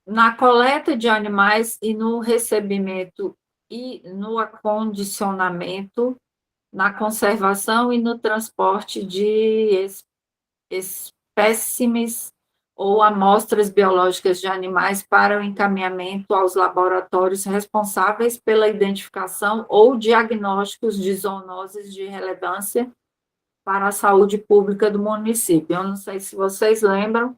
A: Na coleta de animais e no recebimento e no acondicionamento, na conservação e no transporte de espécimes ou amostras biológicas de animais para o encaminhamento aos laboratórios responsáveis pela identificação ou diagnósticos de zoonoses de relevância para a saúde pública do município. Eu não sei se vocês lembram,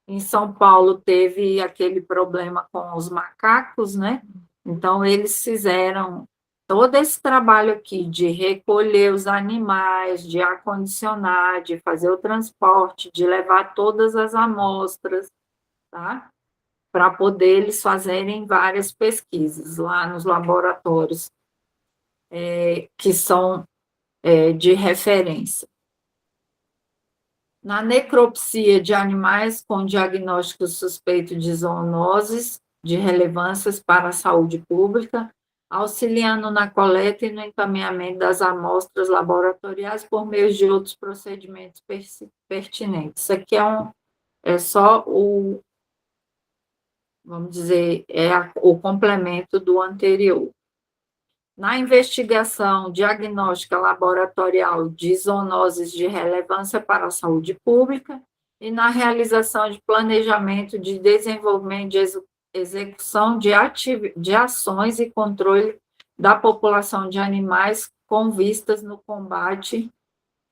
A: em São Paulo teve aquele problema com os macacos, né? Então, eles fizeram todo esse trabalho aqui de recolher os animais, de acondicionar, de fazer o transporte, de levar todas as amostras, tá? Para poder eles fazerem várias pesquisas lá nos laboratórios que são de referência. Na necropsia de animais com diagnóstico suspeito de zoonoses de relevâncias para a saúde pública, auxiliando na coleta e no encaminhamento das amostras laboratoriais por meio de outros procedimentos pertinentes. Isso aqui é só o, vamos dizer, o complemento do anterior. Na investigação diagnóstica laboratorial de zoonoses de relevância para a saúde pública e na realização de planejamento de desenvolvimento de execução de ações e controle da população de animais com vistas no combate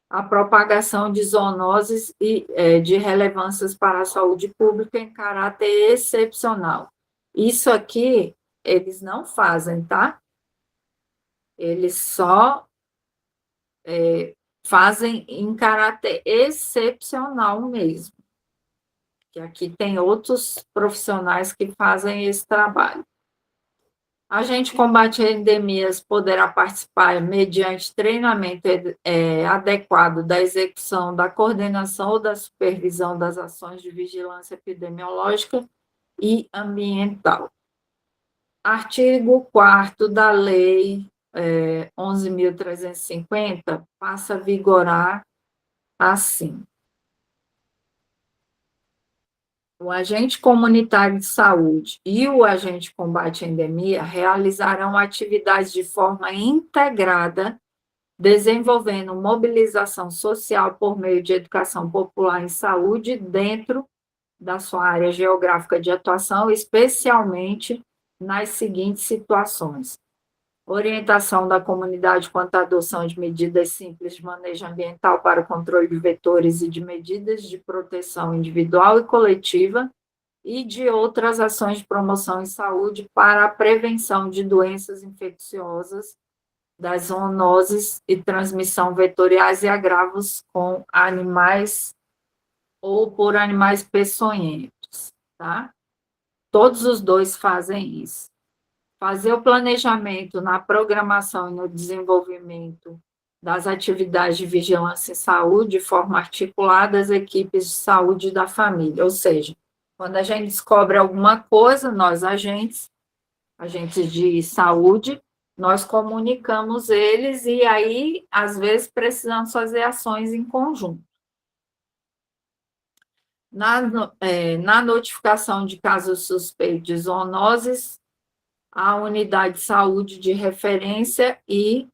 A: à propagação de zoonoses e de relevâncias para a saúde pública em caráter excepcional. Isso aqui eles não fazem, tá? Eles só fazem em caráter excepcional mesmo. Que aqui tem outros profissionais que fazem esse trabalho. Agente de combate a endemias poderá participar mediante treinamento adequado da execução, da coordenação ou da supervisão das ações de vigilância epidemiológica e ambiental. Artigo 4º da Lei 11.350 passa a vigorar assim. O agente comunitário de saúde e o agente de combate à endemia realizarão atividades de forma integrada, desenvolvendo mobilização social por meio de educação popular em saúde dentro da sua área geográfica de atuação, especialmente nas seguintes situações: orientação da comunidade quanto à adoção de medidas simples de manejo ambiental para o controle de vetores e de medidas de proteção individual e coletiva, e de outras ações de promoção em saúde para a prevenção de doenças infecciosas, das zoonoses e transmissão vetoriais e agravos com animais ou por animais peçonhentos, tá? Todos os dois fazem isso. Fazer o planejamento na programação e no desenvolvimento das atividades de vigilância em saúde de forma articulada às equipes de saúde da família, ou seja, quando a gente descobre alguma coisa, nós, agentes de saúde, nós comunicamos eles e aí, às vezes, precisamos fazer ações em conjunto. Na notificação de casos suspeitos de zoonoses, a unidade de saúde de referência e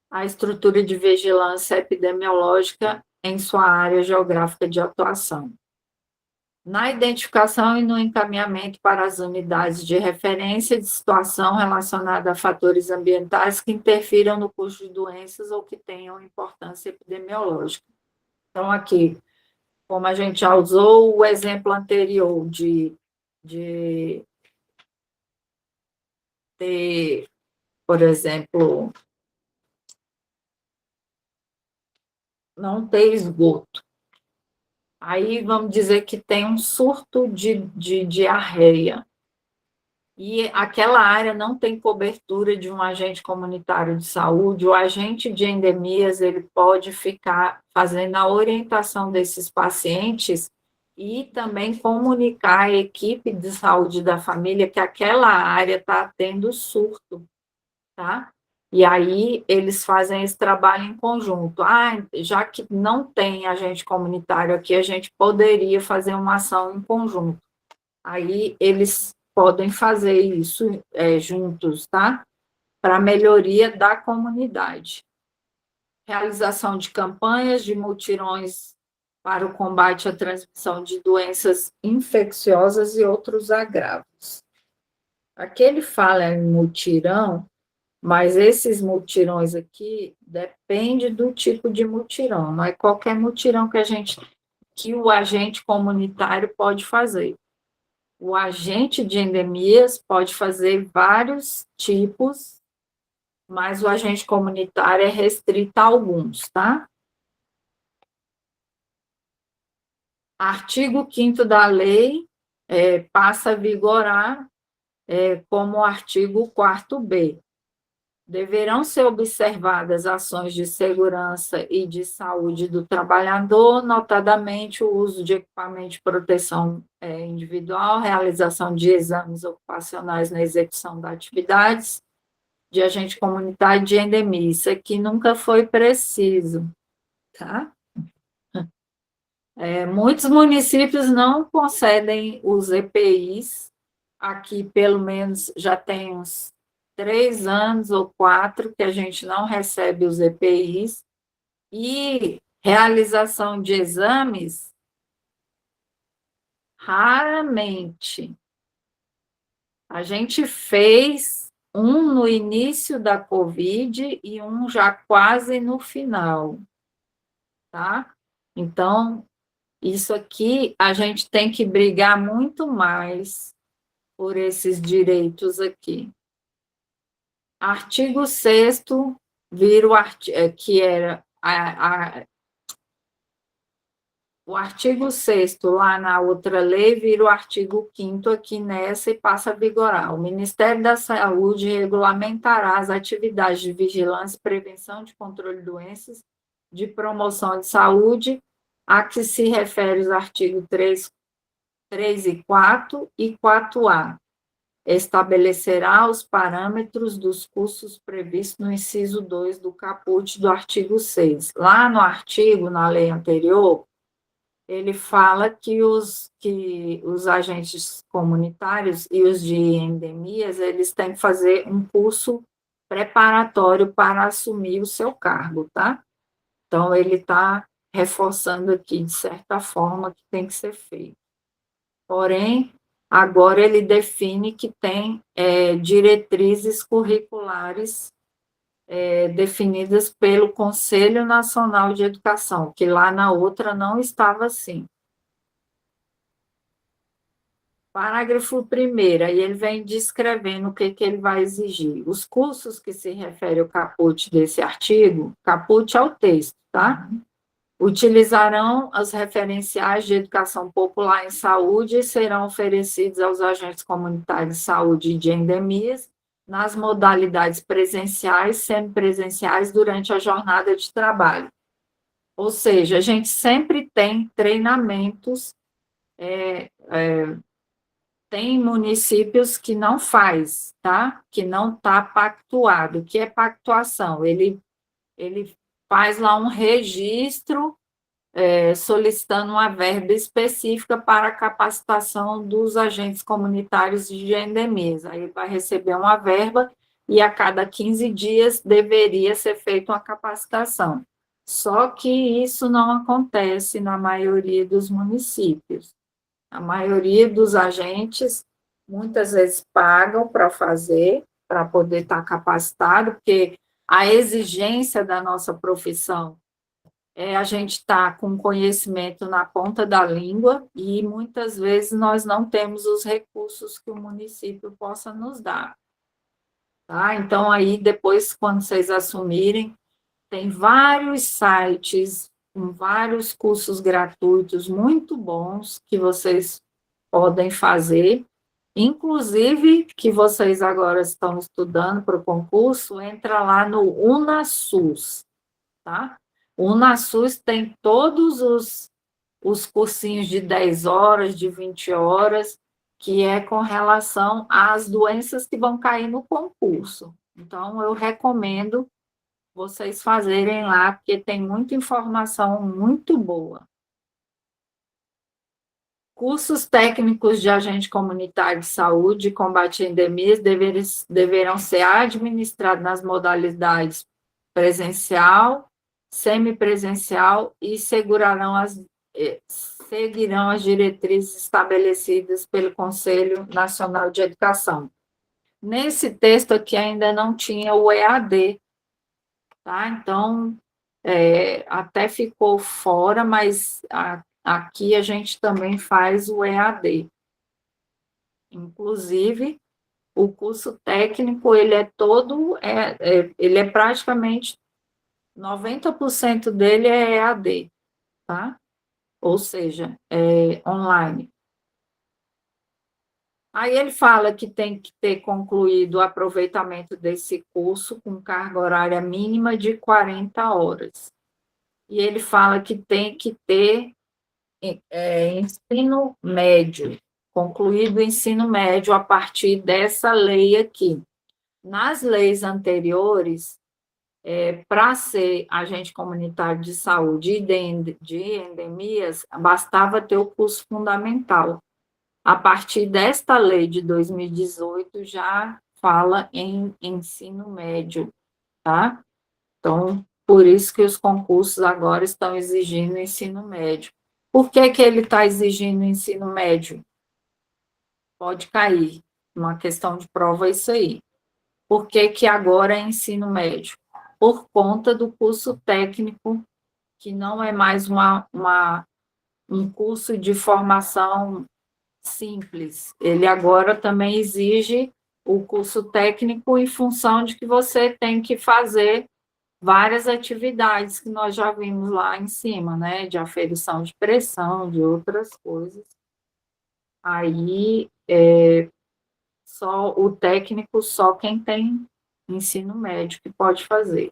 A: a estrutura de vigilância epidemiológica em sua área geográfica de atuação. Na identificação e no encaminhamento para as unidades de referência de situação relacionada a fatores ambientais que interfiram no curso de doenças ou que tenham importância epidemiológica. Então, aqui, como a gente já usou o exemplo anterior de ter, por exemplo, não ter esgoto. Aí vamos dizer que tem um surto de diarreia. E aquela área não tem cobertura de um agente comunitário de saúde, o agente de endemias ele pode ficar fazendo a orientação desses pacientes e também comunicar à equipe de saúde da família que aquela área está tendo surto, tá? E aí eles fazem esse trabalho em conjunto. Já que não tem agente comunitário aqui, a gente poderia fazer uma ação em conjunto. Aí eles podem fazer isso juntos, tá? Para a melhoria da comunidade. Realização de campanhas de mutirões para o combate à transmissão de doenças infecciosas e outros agravos. Aqui ele fala em mutirão, mas esses mutirões aqui depende do tipo de mutirão, não é qualquer mutirão que o agente comunitário pode fazer. O agente de endemias pode fazer vários tipos, mas o agente comunitário é restrito a alguns, tá? Artigo 5º da lei passa a vigorar como o artigo 4º-B. Deverão ser observadas ações de segurança e de saúde do trabalhador, notadamente o uso de equipamento de proteção individual, realização de exames ocupacionais na execução das atividades de agente comunitário de endemia. Isso aqui nunca foi preciso, tá? Muitos municípios não concedem os EPIs, aqui pelo menos já tem uns 3 anos ou 4 que a gente não recebe os EPIs, e realização de exames, raramente. A gente fez um no início da Covid e um já quase no final, tá? Então, isso aqui a gente tem que brigar muito mais por esses direitos aqui. Artigo 6º vira que era o artigo 6º lá na outra lei vira o artigo 5º aqui nessa e passa a vigorar. O Ministério da Saúde regulamentará as atividades de vigilância, prevenção de controle de doenças, de promoção de saúde, a que se refere os artigos 3, 3 e 4 e 4A. Estabelecerá os parâmetros dos cursos previstos no inciso 2 do caput do artigo 6. Lá no artigo, na lei anterior, ele fala que os agentes comunitários e os de endemias, eles têm que fazer um curso preparatório para assumir o seu cargo, tá? Então, ele está reforçando aqui, de certa forma, que tem que ser feito. Porém, agora ele define que tem diretrizes curriculares definidas pelo Conselho Nacional de Educação, que lá na outra não estava assim. Parágrafo 1º, aí ele vem descrevendo o que ele vai exigir. Os cursos que se refere ao caput desse artigo, caput é o texto, tá? Utilizarão as referenciais de educação popular em saúde e serão oferecidos aos agentes comunitários de saúde e de endemias nas modalidades presenciais, semipresenciais durante a jornada de trabalho. Ou seja, a gente sempre tem treinamentos, tem municípios que não faz, tá? Que não está pactuado. O que é pactuação? Ele faz lá um registro solicitando uma verba específica para a capacitação dos agentes comunitários de endemias. Aí vai receber uma verba e a cada 15 dias deveria ser feita uma capacitação. Só que isso não acontece na maioria dos municípios. A maioria dos agentes, muitas vezes, pagam para fazer, para poder estar capacitado, porque a exigência da nossa profissão a gente está com conhecimento na ponta da língua e muitas vezes nós não temos os recursos que o município possa nos dar. Tá? Então, aí, depois, quando vocês assumirem, tem vários sites com vários cursos gratuitos muito bons que vocês podem fazer, inclusive que vocês agora estão estudando para o concurso, entra lá no UnaSUS, tá? O UnaSUS tem todos os cursinhos de 10 horas, de 20 horas, que é com relação às doenças que vão cair no concurso. Então, eu recomendo vocês fazerem lá, porque tem muita informação muito boa. Cursos técnicos de agente comunitário de saúde e combate a endemias deverão ser administrados nas modalidades presencial, semipresencial e seguirão as diretrizes estabelecidas pelo Conselho Nacional de Educação. Nesse texto aqui ainda não tinha o EAD, tá? Então, até ficou fora, mas aqui a gente também faz o EAD. Inclusive, o curso técnico, ele é todo, ele é praticamente 90% dele é EAD, tá? Ou seja, é online. Aí ele fala que tem que ter concluído o aproveitamento desse curso com carga horária mínima de 40 horas. E ele fala que tem que ter ensino médio, concluído o ensino médio a partir dessa lei aqui. Nas leis anteriores, para ser agente comunitário de saúde e de endemias, bastava ter o curso fundamental. A partir desta lei de 2018, já fala em ensino médio, tá? Então, por isso que os concursos agora estão exigindo ensino médio. Por que ele está exigindo ensino médio? Pode cair, uma questão de prova é isso aí. Por que agora é ensino médio? Por conta do curso técnico, que não é mais um curso de formação simples. Ele agora também exige o curso técnico em função de que você tem que fazer várias atividades que nós já vimos lá em cima, né? De aferição de pressão, de outras coisas. Aí, só o técnico, só quem tem ensino médio que pode fazer.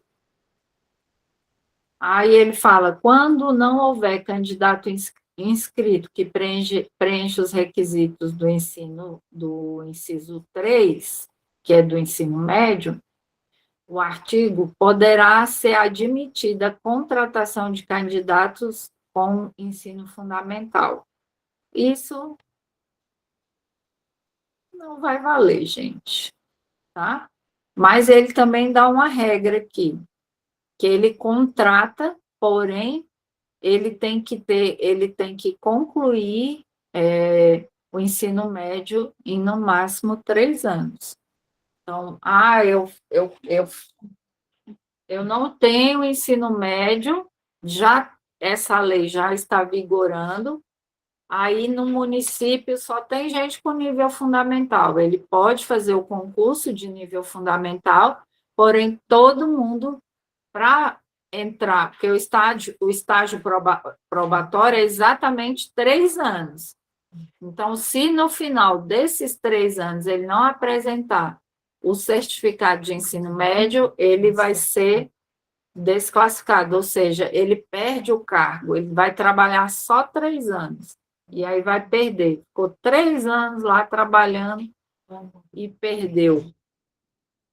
A: Aí ele fala, quando não houver candidato inscrito que preenche os requisitos do inciso 3, que é do ensino médio, o artigo poderá ser admitida a contratação de candidatos com ensino fundamental. Isso não vai valer, gente, tá? Mas ele também dá uma regra aqui, que ele contrata, porém, ele tem que concluir o ensino médio em, no máximo, 3 anos. Então, eu não tenho ensino médio, já essa lei já está vigorando, aí no município só tem gente com nível fundamental. Ele pode fazer o concurso de nível fundamental, porém todo mundo, para entrar, porque o estágio probatório é exatamente 3 anos. Então, se no final desses 3 anos ele não apresentar o certificado de ensino médio, ele vai ser desclassificado, ou seja, ele perde o cargo, ele vai trabalhar só 3 anos, e aí vai perder. Ficou 3 anos lá trabalhando e perdeu.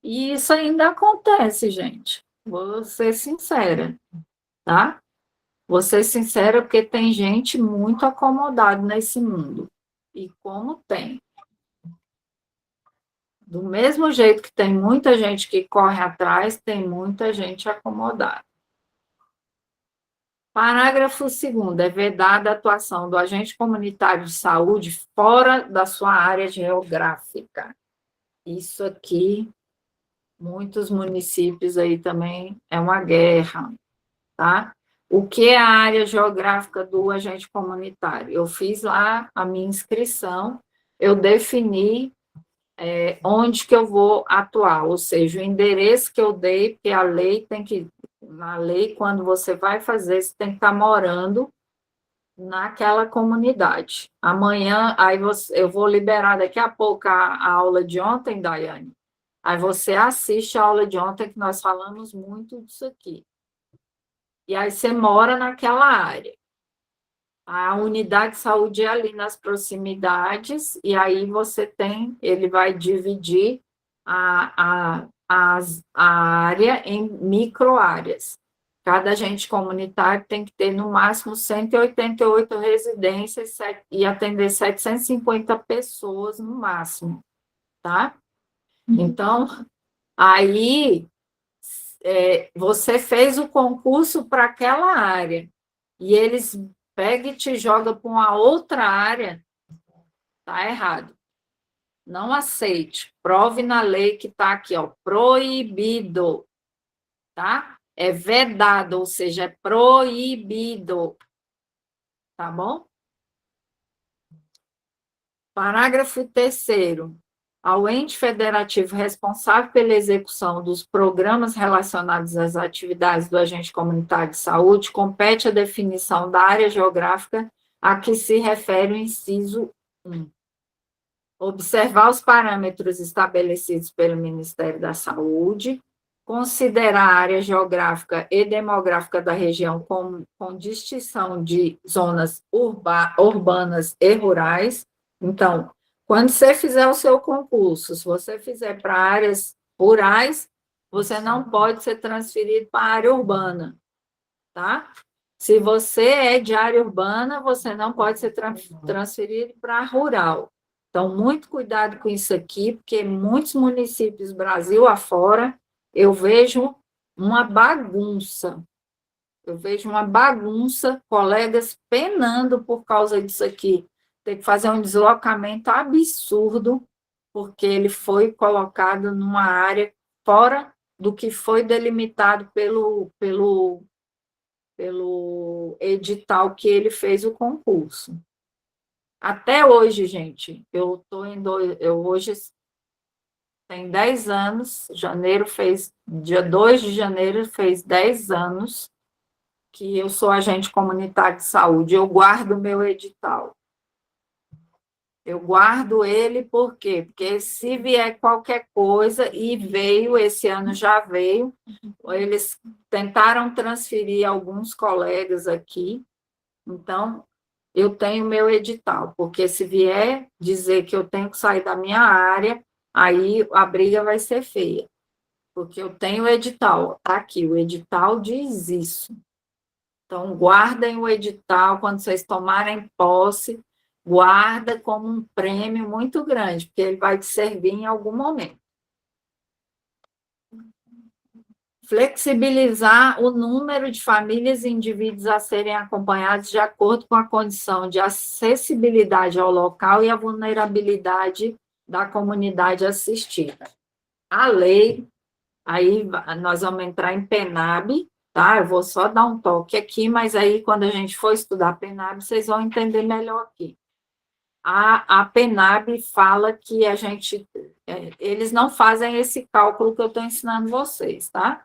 A: E isso ainda acontece, gente. Vou ser sincera, tá? Vou ser sincera porque tem gente muito acomodada nesse mundo. E como tem. Do mesmo jeito que tem muita gente que corre atrás, tem muita gente acomodada. Parágrafo 2º. É vedada a atuação do agente comunitário de saúde fora da sua área geográfica. Isso aqui, muitos municípios aí também é uma guerra, tá? O que é a área geográfica do agente comunitário? Eu fiz lá a minha inscrição, eu defini onde que eu vou atuar, ou seja, o endereço que eu dei, porque a lei tem que, na lei, quando você vai fazer, você tem que estar morando naquela comunidade. Amanhã, eu vou liberar daqui a pouco a aula de ontem, Daiane. Aí você assiste a aula de ontem, que nós falamos muito disso aqui. E aí você mora naquela área. A unidade de saúde é ali nas proximidades, e aí ele vai dividir a área em micro-áreas. Cada agente comunitário tem que ter, no máximo, 188 residências e atender 750 pessoas no máximo, tá? Então, aí você fez o concurso para aquela área, e eles pegam e te jogam para uma outra área, tá errado. Não aceite. Prove na lei que está aqui, ó, proibido, tá? É vedado, ou seja, é proibido, tá bom? Parágrafo 3º. Ao ente federativo responsável pela execução dos programas relacionados às atividades do agente comunitário de saúde, compete a definição da área geográfica a que se refere o inciso 1. Observar os parâmetros estabelecidos pelo Ministério da Saúde, considerar a área geográfica e demográfica da região com distinção de zonas urbanas e rurais. Então, quando você fizer o seu concurso, se você fizer para áreas rurais, você não pode ser transferido para a área urbana, tá? Se você é de área urbana, você não pode ser transferido para a rural. Então, muito cuidado com isso aqui, porque muitos municípios, Brasil afora, eu vejo uma bagunça. Eu vejo uma bagunça, colegas penando por causa disso aqui. Tem que fazer um deslocamento absurdo, porque ele foi colocado numa área fora do que foi delimitado pelo edital que ele fez o concurso. Até hoje, gente, hoje tem 10 anos, dia 2 de janeiro fez 10 anos que eu sou agente comunitário de saúde, eu guardo o meu edital. Eu guardo ele por quê? Porque se vier qualquer coisa, e veio, esse ano já veio, eles tentaram transferir alguns colegas aqui, então eu tenho meu edital, porque se vier dizer que eu tenho que sair da minha área, aí a briga vai ser feia, porque eu tenho o edital, está aqui, o edital diz isso. Então, guardem o edital quando vocês tomarem posse, guarda como um prêmio muito grande, porque ele vai te servir em algum momento. Flexibilizar o número de famílias e indivíduos a serem acompanhados de acordo com a condição de acessibilidade ao local e a vulnerabilidade da comunidade assistida. A lei, aí nós vamos entrar em PENAB, tá? Eu vou só dar um toque aqui, mas aí quando a gente for estudar PENAB, vocês vão entender melhor aqui. A PENAB fala que eles não fazem esse cálculo que eu estou ensinando vocês, tá?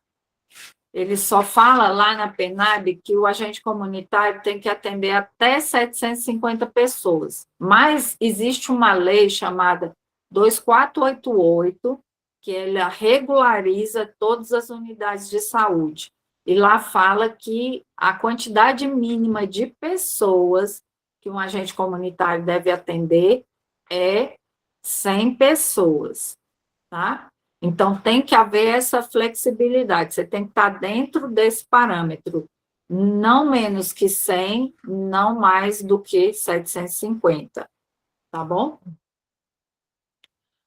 A: Ele só fala lá na PENAB que o agente comunitário tem que atender até 750 pessoas. Mas existe uma lei chamada 2488, que ela regulariza todas as unidades de saúde. E lá fala que a quantidade mínima de pessoas que um agente comunitário deve atender é 100 pessoas, tá? Então, tem que haver essa flexibilidade, você tem que estar dentro desse parâmetro, não menos que 100, não mais do que 750, tá bom?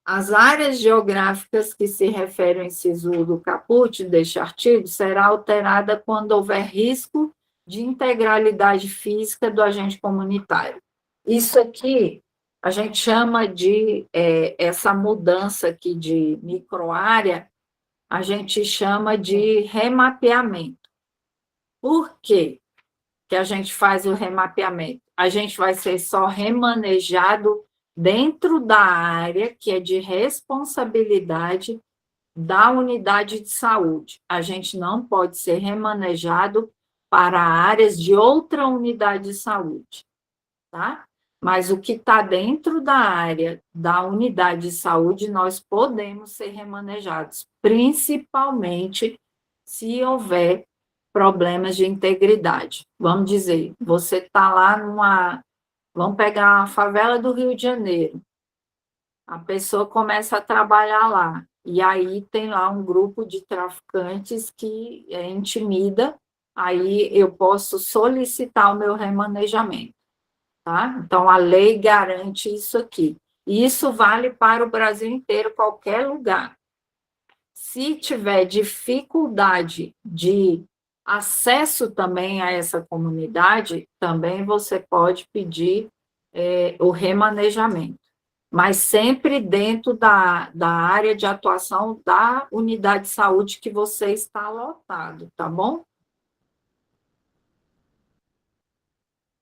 A: As áreas geográficas que se referem ao inciso do caput deste artigo será alterada quando houver risco de integralidade física do agente comunitário. Isso aqui a gente chama de, essa mudança aqui de microárea, a gente chama de remapeamento. Por quê que a gente faz o remapeamento? A gente vai ser só remanejado dentro da área que é de responsabilidade da unidade de saúde. A gente não pode ser remanejado para áreas de outra unidade de saúde, tá? Mas o que está dentro da área da unidade de saúde, nós podemos ser remanejados, principalmente se houver problemas de integridade. Vamos dizer, você está lá vamos pegar a favela do Rio de Janeiro, a pessoa começa a trabalhar lá, e aí tem lá um grupo de traficantes que intimida, aí eu posso solicitar o meu remanejamento. Tá? Então, a lei garante isso aqui. E isso vale para o Brasil inteiro, qualquer lugar. Se tiver dificuldade de acesso também a essa comunidade, também você pode pedir o remanejamento, mas sempre dentro da área de atuação da unidade de saúde que você está lotado, tá bom?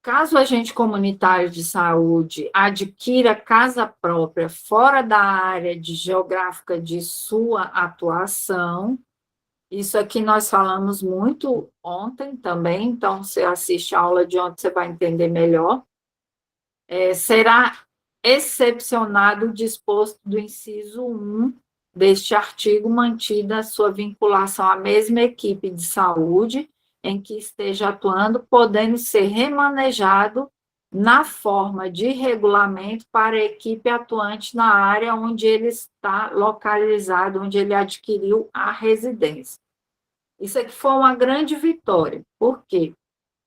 A: Caso o agente comunitário de saúde adquira casa própria fora da área geográfica de sua atuação, isso aqui nós falamos muito ontem também, então você assiste a aula de ontem, você vai entender melhor. Será excepcionado o disposto do inciso 1 deste artigo, mantida a sua vinculação à mesma equipe de saúde em que esteja atuando, podendo ser remanejado na forma de regulamento para a equipe atuante na área onde ele está localizado, onde ele adquiriu a residência. Isso aqui foi uma grande vitória. Por quê?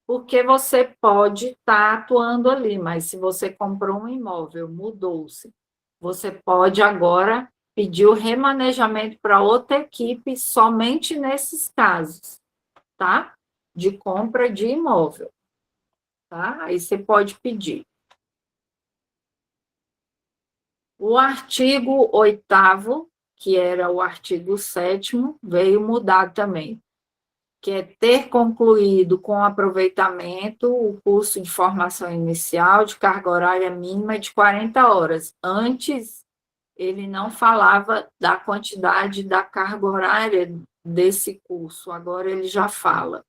A: Porque você pode estar atuando ali, mas se você comprou um imóvel, mudou-se, você pode agora pedir o remanejamento para outra equipe somente nesses casos, tá? De compra de imóvel, tá? Aí você pode pedir. O artigo 8º, que era o artigo 7º, veio mudar também, que é ter concluído com aproveitamento o curso de formação inicial de carga horária mínima de 40 horas. Antes, ele não falava da quantidade da carga horária desse curso, agora ele já fala.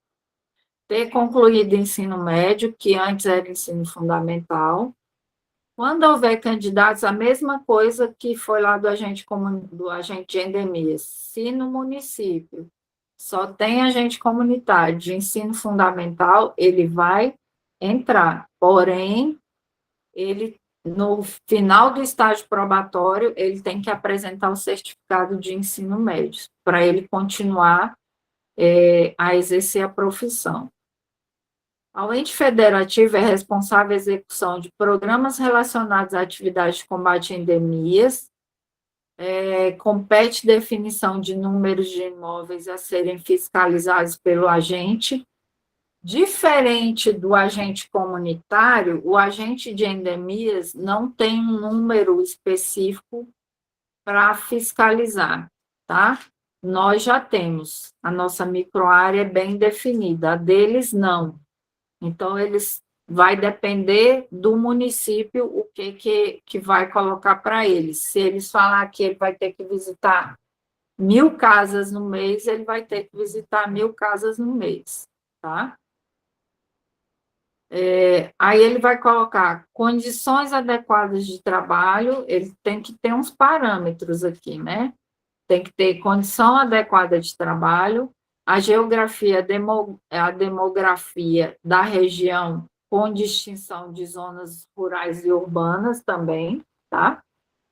A: Ter concluído ensino médio, que antes era ensino fundamental. Quando houver candidatos, a mesma coisa que foi lá do agente de endemias. Se no município só tem agente comunitário de ensino fundamental, ele vai entrar. Porém, ele, no final do estágio probatório, ele tem que apresentar o certificado de ensino médio, para ele continuar a exercer a profissão. O ente federativo é responsável pela execução de programas relacionados à atividade de combate a endemias, compete definição de números de imóveis a serem fiscalizados pelo agente. Diferente do agente comunitário, o agente de endemias não tem um número específico para fiscalizar, tá? Nós já temos, a nossa microárea é bem definida, a deles não. Então, vai depender do município o que vai colocar para eles. Se eles falar que ele vai ter que visitar 1.000 casas no mês, ele vai ter que visitar 1.000 casas no mês, tá? Aí ele vai colocar condições adequadas de trabalho, ele tem que ter uns parâmetros aqui, né? Tem que ter condição adequada de trabalho, a geografia, a demografia da região, com distinção de zonas rurais e urbanas também, tá?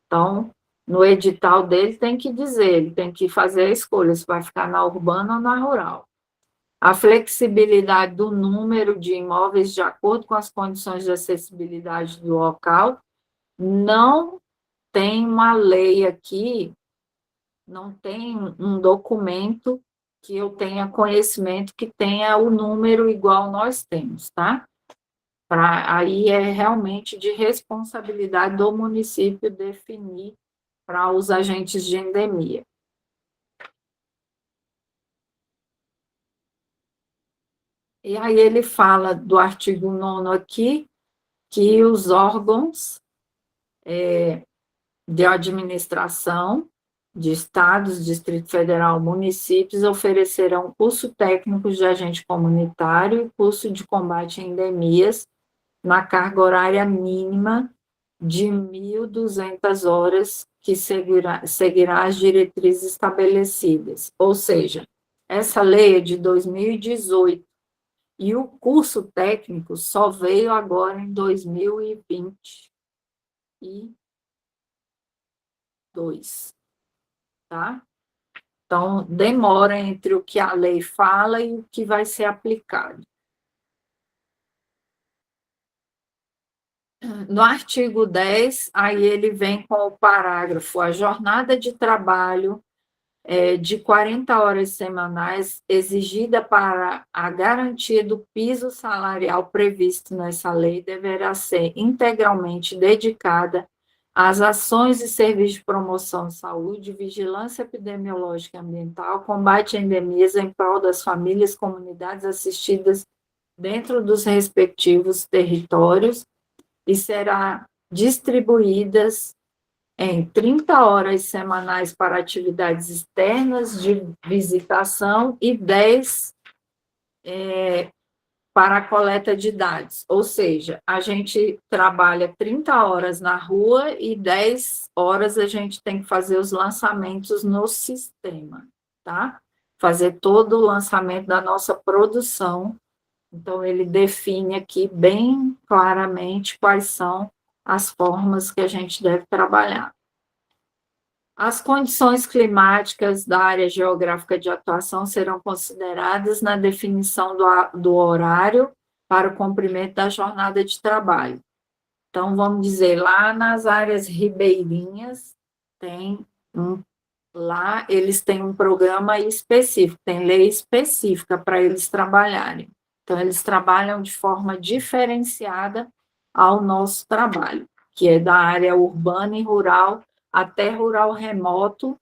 A: Então, no edital dele tem que dizer, ele tem que fazer a escolha se vai ficar na urbana ou na rural. A flexibilidade do número de imóveis de acordo com as condições de acessibilidade do local. Não tem uma lei aqui, não tem um documento que eu tenha conhecimento que tenha o número igual nós temos, tá? Aí é realmente de responsabilidade do município definir para os agentes de endemia. E aí ele fala do artigo 9º aqui, que os órgãos de administração de estados, Distrito Federal, municípios oferecerão curso técnico de agente comunitário e curso de combate a endemias na carga horária mínima de 1.200 horas, que seguirá as diretrizes estabelecidas. Ou seja, essa lei é de 2018, e o curso técnico só veio agora em 2022, tá? Então, demora entre o que a lei fala e o que vai ser aplicado. No artigo 10, aí ele vem com o parágrafo: a jornada de trabalho de 40 horas semanais exigida para a garantia do piso salarial previsto nessa lei deverá ser integralmente dedicada às ações e serviços de promoção de saúde, vigilância epidemiológica e ambiental, combate a endemias em prol das famílias, comunidades assistidas dentro dos respectivos territórios, e será distribuídas em 30 horas semanais para atividades externas de visitação e 10 para a coleta de dados. Ou seja, a gente trabalha 30 horas na rua e 10 horas a gente tem que fazer os lançamentos no sistema, tá? Fazer todo o lançamento da nossa produção. Então, ele define aqui bem claramente quais são as formas que a gente deve trabalhar. As condições climáticas da área geográfica de atuação serão consideradas na definição do horário para o cumprimento da jornada de trabalho. Então, vamos dizer, lá nas áreas ribeirinhas, lá eles têm um programa específico, tem lei específica para eles trabalharem. Então, eles trabalham de forma diferenciada ao nosso trabalho, que é da área urbana e rural até rural remoto.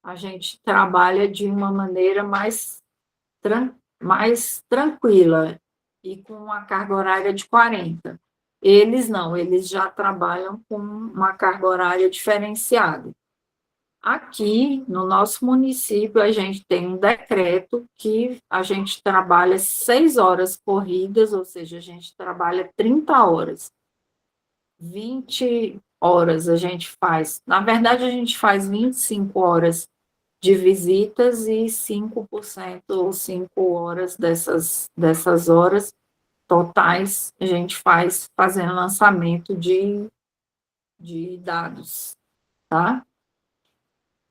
A: A gente trabalha de uma maneira mais tranquila e com uma carga horária de 40. Eles não, eles já trabalham com uma carga horária diferenciada. Aqui, no nosso município, a gente tem um decreto que a gente trabalha 6 horas corridas, ou seja, a gente trabalha 30 horas. 20 horas a gente faz. Na verdade, a gente faz 25 horas de visitas e 5% ou 5 horas dessas horas totais a gente faz fazendo lançamento de dados, tá?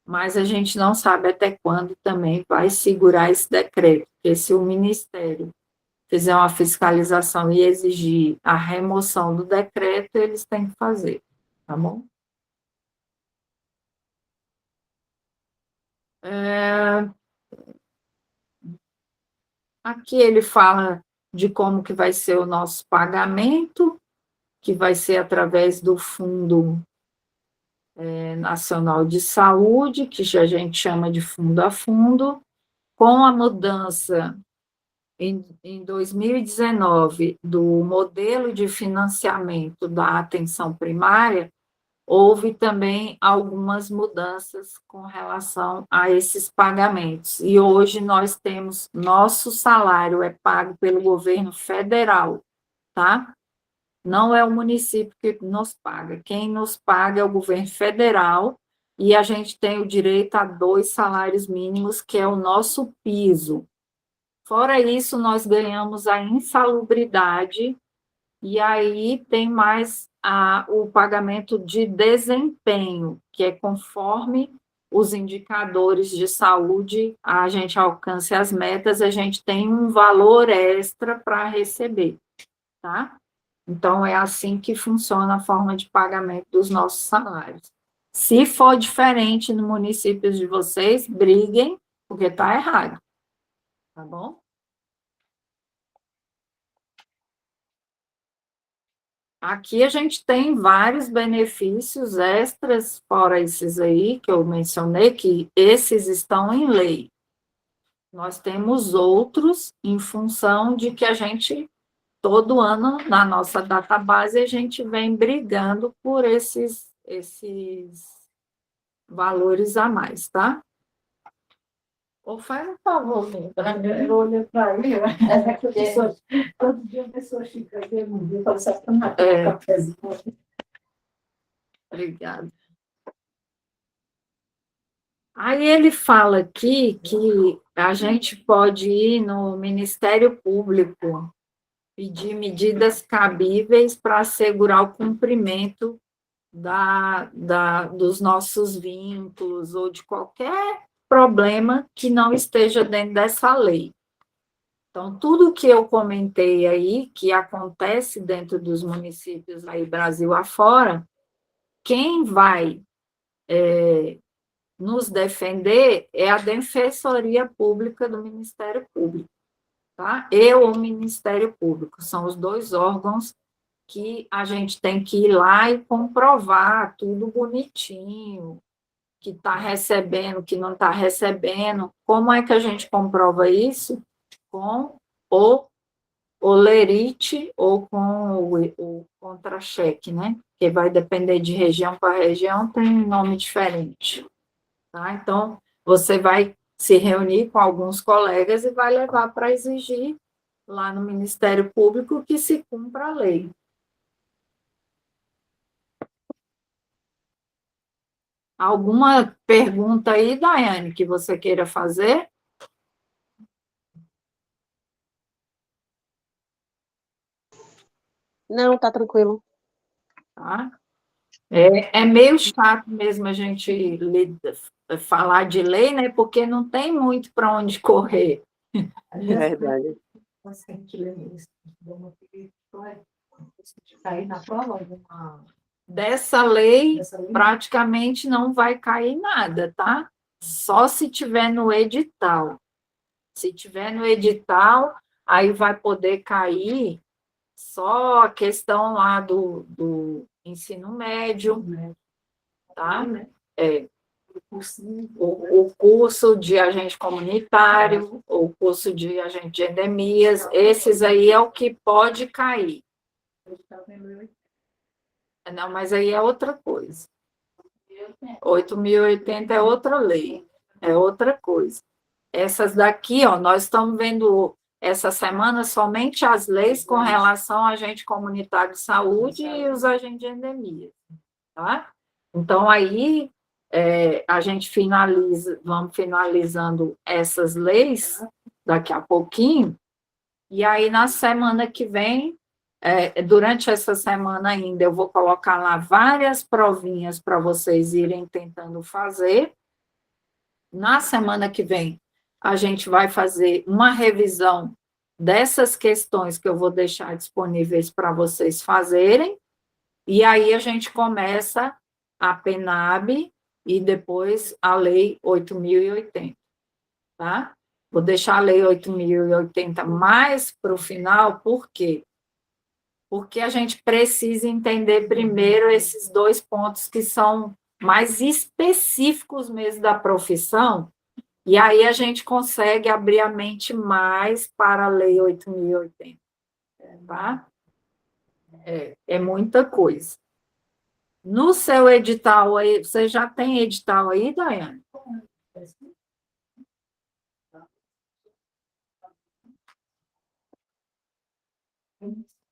A: Mas a gente não sabe até quando também vai segurar esse decreto, porque se o Ministério fizer uma fiscalização e exigir a remoção do decreto, eles têm que fazer, tá bom? Aqui ele fala de como que vai ser o nosso pagamento, que vai ser através do Fundo Nacional de Saúde, que a gente chama de fundo a fundo, com a mudança em 2019 do modelo de financiamento da atenção primária, houve também algumas mudanças com relação a esses pagamentos. E hoje nós temos, nosso salário é pago pelo governo federal, tá? Não é o município que nos paga. Quem nos paga é o governo federal e a gente tem o direito a 2 salários mínimos, que é o nosso piso. Fora isso, nós ganhamos a insalubridade e aí tem mais o pagamento de desempenho, que é conforme os indicadores de saúde, a gente alcance as metas, a gente tem um valor extra para receber, tá? Então, é assim que funciona a forma de pagamento dos nossos salários. Se for diferente no município de vocês, briguem, porque está errado, tá bom? Aqui a gente tem vários benefícios extras, fora esses aí que eu mencionei, que esses estão em lei. Nós temos outros em função de que a gente, todo ano, na nossa database, a gente vem brigando por esses valores a mais, tá? Ou faz um favor,
B: Eu olho para ele, todo dia a pessoa fica aqui, eu não vi, fala só para tomar um cafezinho.
A: Obrigada. Aí ele fala aqui que a gente pode ir no Ministério Público pedir medidas cabíveis para assegurar o cumprimento dos nossos vínculos ou de qualquer problema que não esteja dentro dessa lei. Então, tudo que eu comentei aí, que acontece dentro dos municípios aí Brasil afora, quem vai nos defender é a Defensoria Pública do Ministério Público, tá? E o Ministério Público, são os 2 órgãos que a gente tem que ir lá e comprovar tudo bonitinho, que está recebendo, que não está recebendo. Como é que a gente comprova isso? Com o olerite ou com o contra-cheque, né? Que vai depender de região para região, tem nome diferente. Tá? Então, você vai se reunir com alguns colegas e vai levar para exigir lá no Ministério Público que se cumpra a lei. Alguma pergunta aí, Daiane, que você queira fazer?
C: Não, tá tranquilo.
A: Tá? É meio chato mesmo a gente falar de lei, né? Porque não tem muito para onde correr.
C: É verdade.
B: Você tem que ler isso. Se cair na prova,
A: Dessa lei, praticamente não vai cair nada, tá? Só se tiver no edital. Se tiver no edital, aí vai poder cair só a questão lá do ensino médio, tá? O curso de agente comunitário, o curso de agente de endemias, esses aí é o que pode cair. Não, mas aí é outra coisa. 8.080 é outra lei, é outra coisa. Essas daqui, ó, nós estamos vendo essa semana somente as leis com relação ao agente comunitário de saúde e os agentes de endemia, tá? Então, aí, a gente vamos finalizando essas leis daqui a pouquinho, E aí, na semana que vem, durante essa semana ainda, eu vou colocar lá várias provinhas para vocês irem tentando fazer. Na semana que vem, a gente vai fazer uma revisão dessas questões que eu vou deixar disponíveis para vocês fazerem, e aí a gente começa a PENAB e depois a Lei 8.080, tá? Vou deixar a Lei 8.080 mais para o final, por quê? Porque a gente precisa entender primeiro esses dois pontos que são mais específicos mesmo da profissão, e aí a gente consegue abrir a mente mais para a Lei 8.080, tá? É muita coisa. No seu edital aí, você já tem edital aí, Daiane?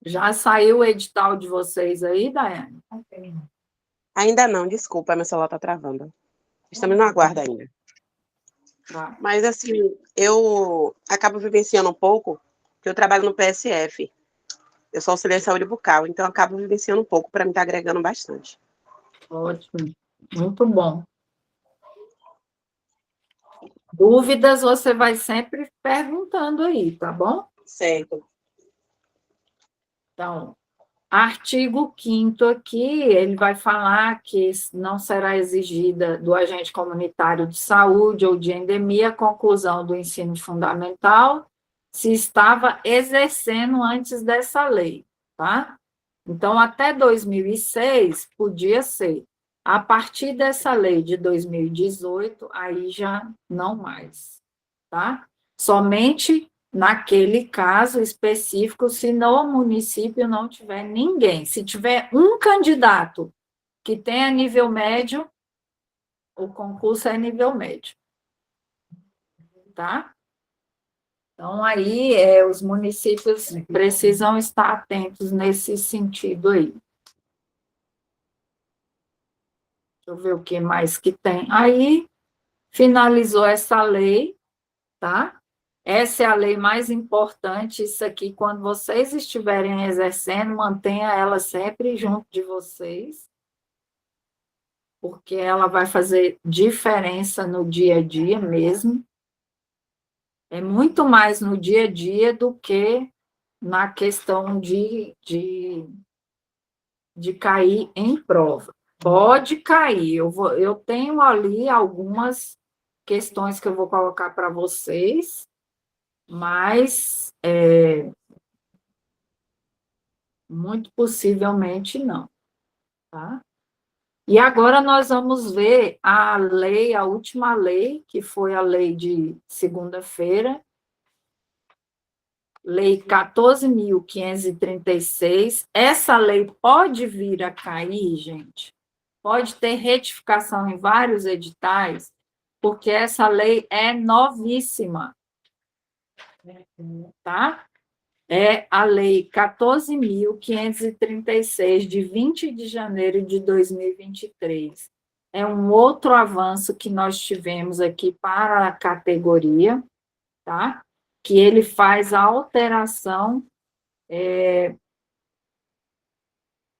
A: Já saiu o edital de vocês aí, Daiane?
C: Ainda não, desculpa, meu celular está travando. Estamos no aguardo ainda.
A: Tá.
C: Mas, assim, eu acabo vivenciando um pouco, porque eu trabalho no PSF. Eu sou auxiliar de saúde bucal, então eu acabo vivenciando um pouco, para me estar agregando bastante.
A: Ótimo, muito bom. Dúvidas você vai sempre perguntando aí, tá bom?
C: Certo.
A: Então, artigo 5º aqui, ele vai falar que não será exigida do agente comunitário de saúde ou de endemia a conclusão do ensino fundamental se estava exercendo antes dessa lei, tá? Então, até 2006, podia ser. A partir dessa lei de 2018, aí já não mais, tá? Somente naquele caso específico, se no município não tiver ninguém. Se tiver um candidato que tenha nível médio, o concurso é nível médio, tá? Então, aí, os municípios precisam estar atentos nesse sentido aí. Deixa eu ver o que mais que tem. Aí, finalizou essa lei, tá? Essa é a lei mais importante. Isso aqui, quando vocês estiverem exercendo, mantenha ela sempre junto de vocês, porque ela vai fazer diferença no dia a dia mesmo. É muito mais no dia a dia do que na questão de cair em prova. Pode cair, eu tenho ali algumas questões que eu vou colocar para vocês, mas muito possivelmente não, tá? E agora nós vamos ver a lei, a última lei, que foi a lei de segunda-feira, Lei 14.536. Essa lei pode vir a cair, gente, pode ter retificação em vários editais, porque essa lei é novíssima, tá? É a Lei 14.536, de 20 de janeiro de 2023. É um outro avanço que nós tivemos aqui para a categoria, tá? Que ele faz a alteração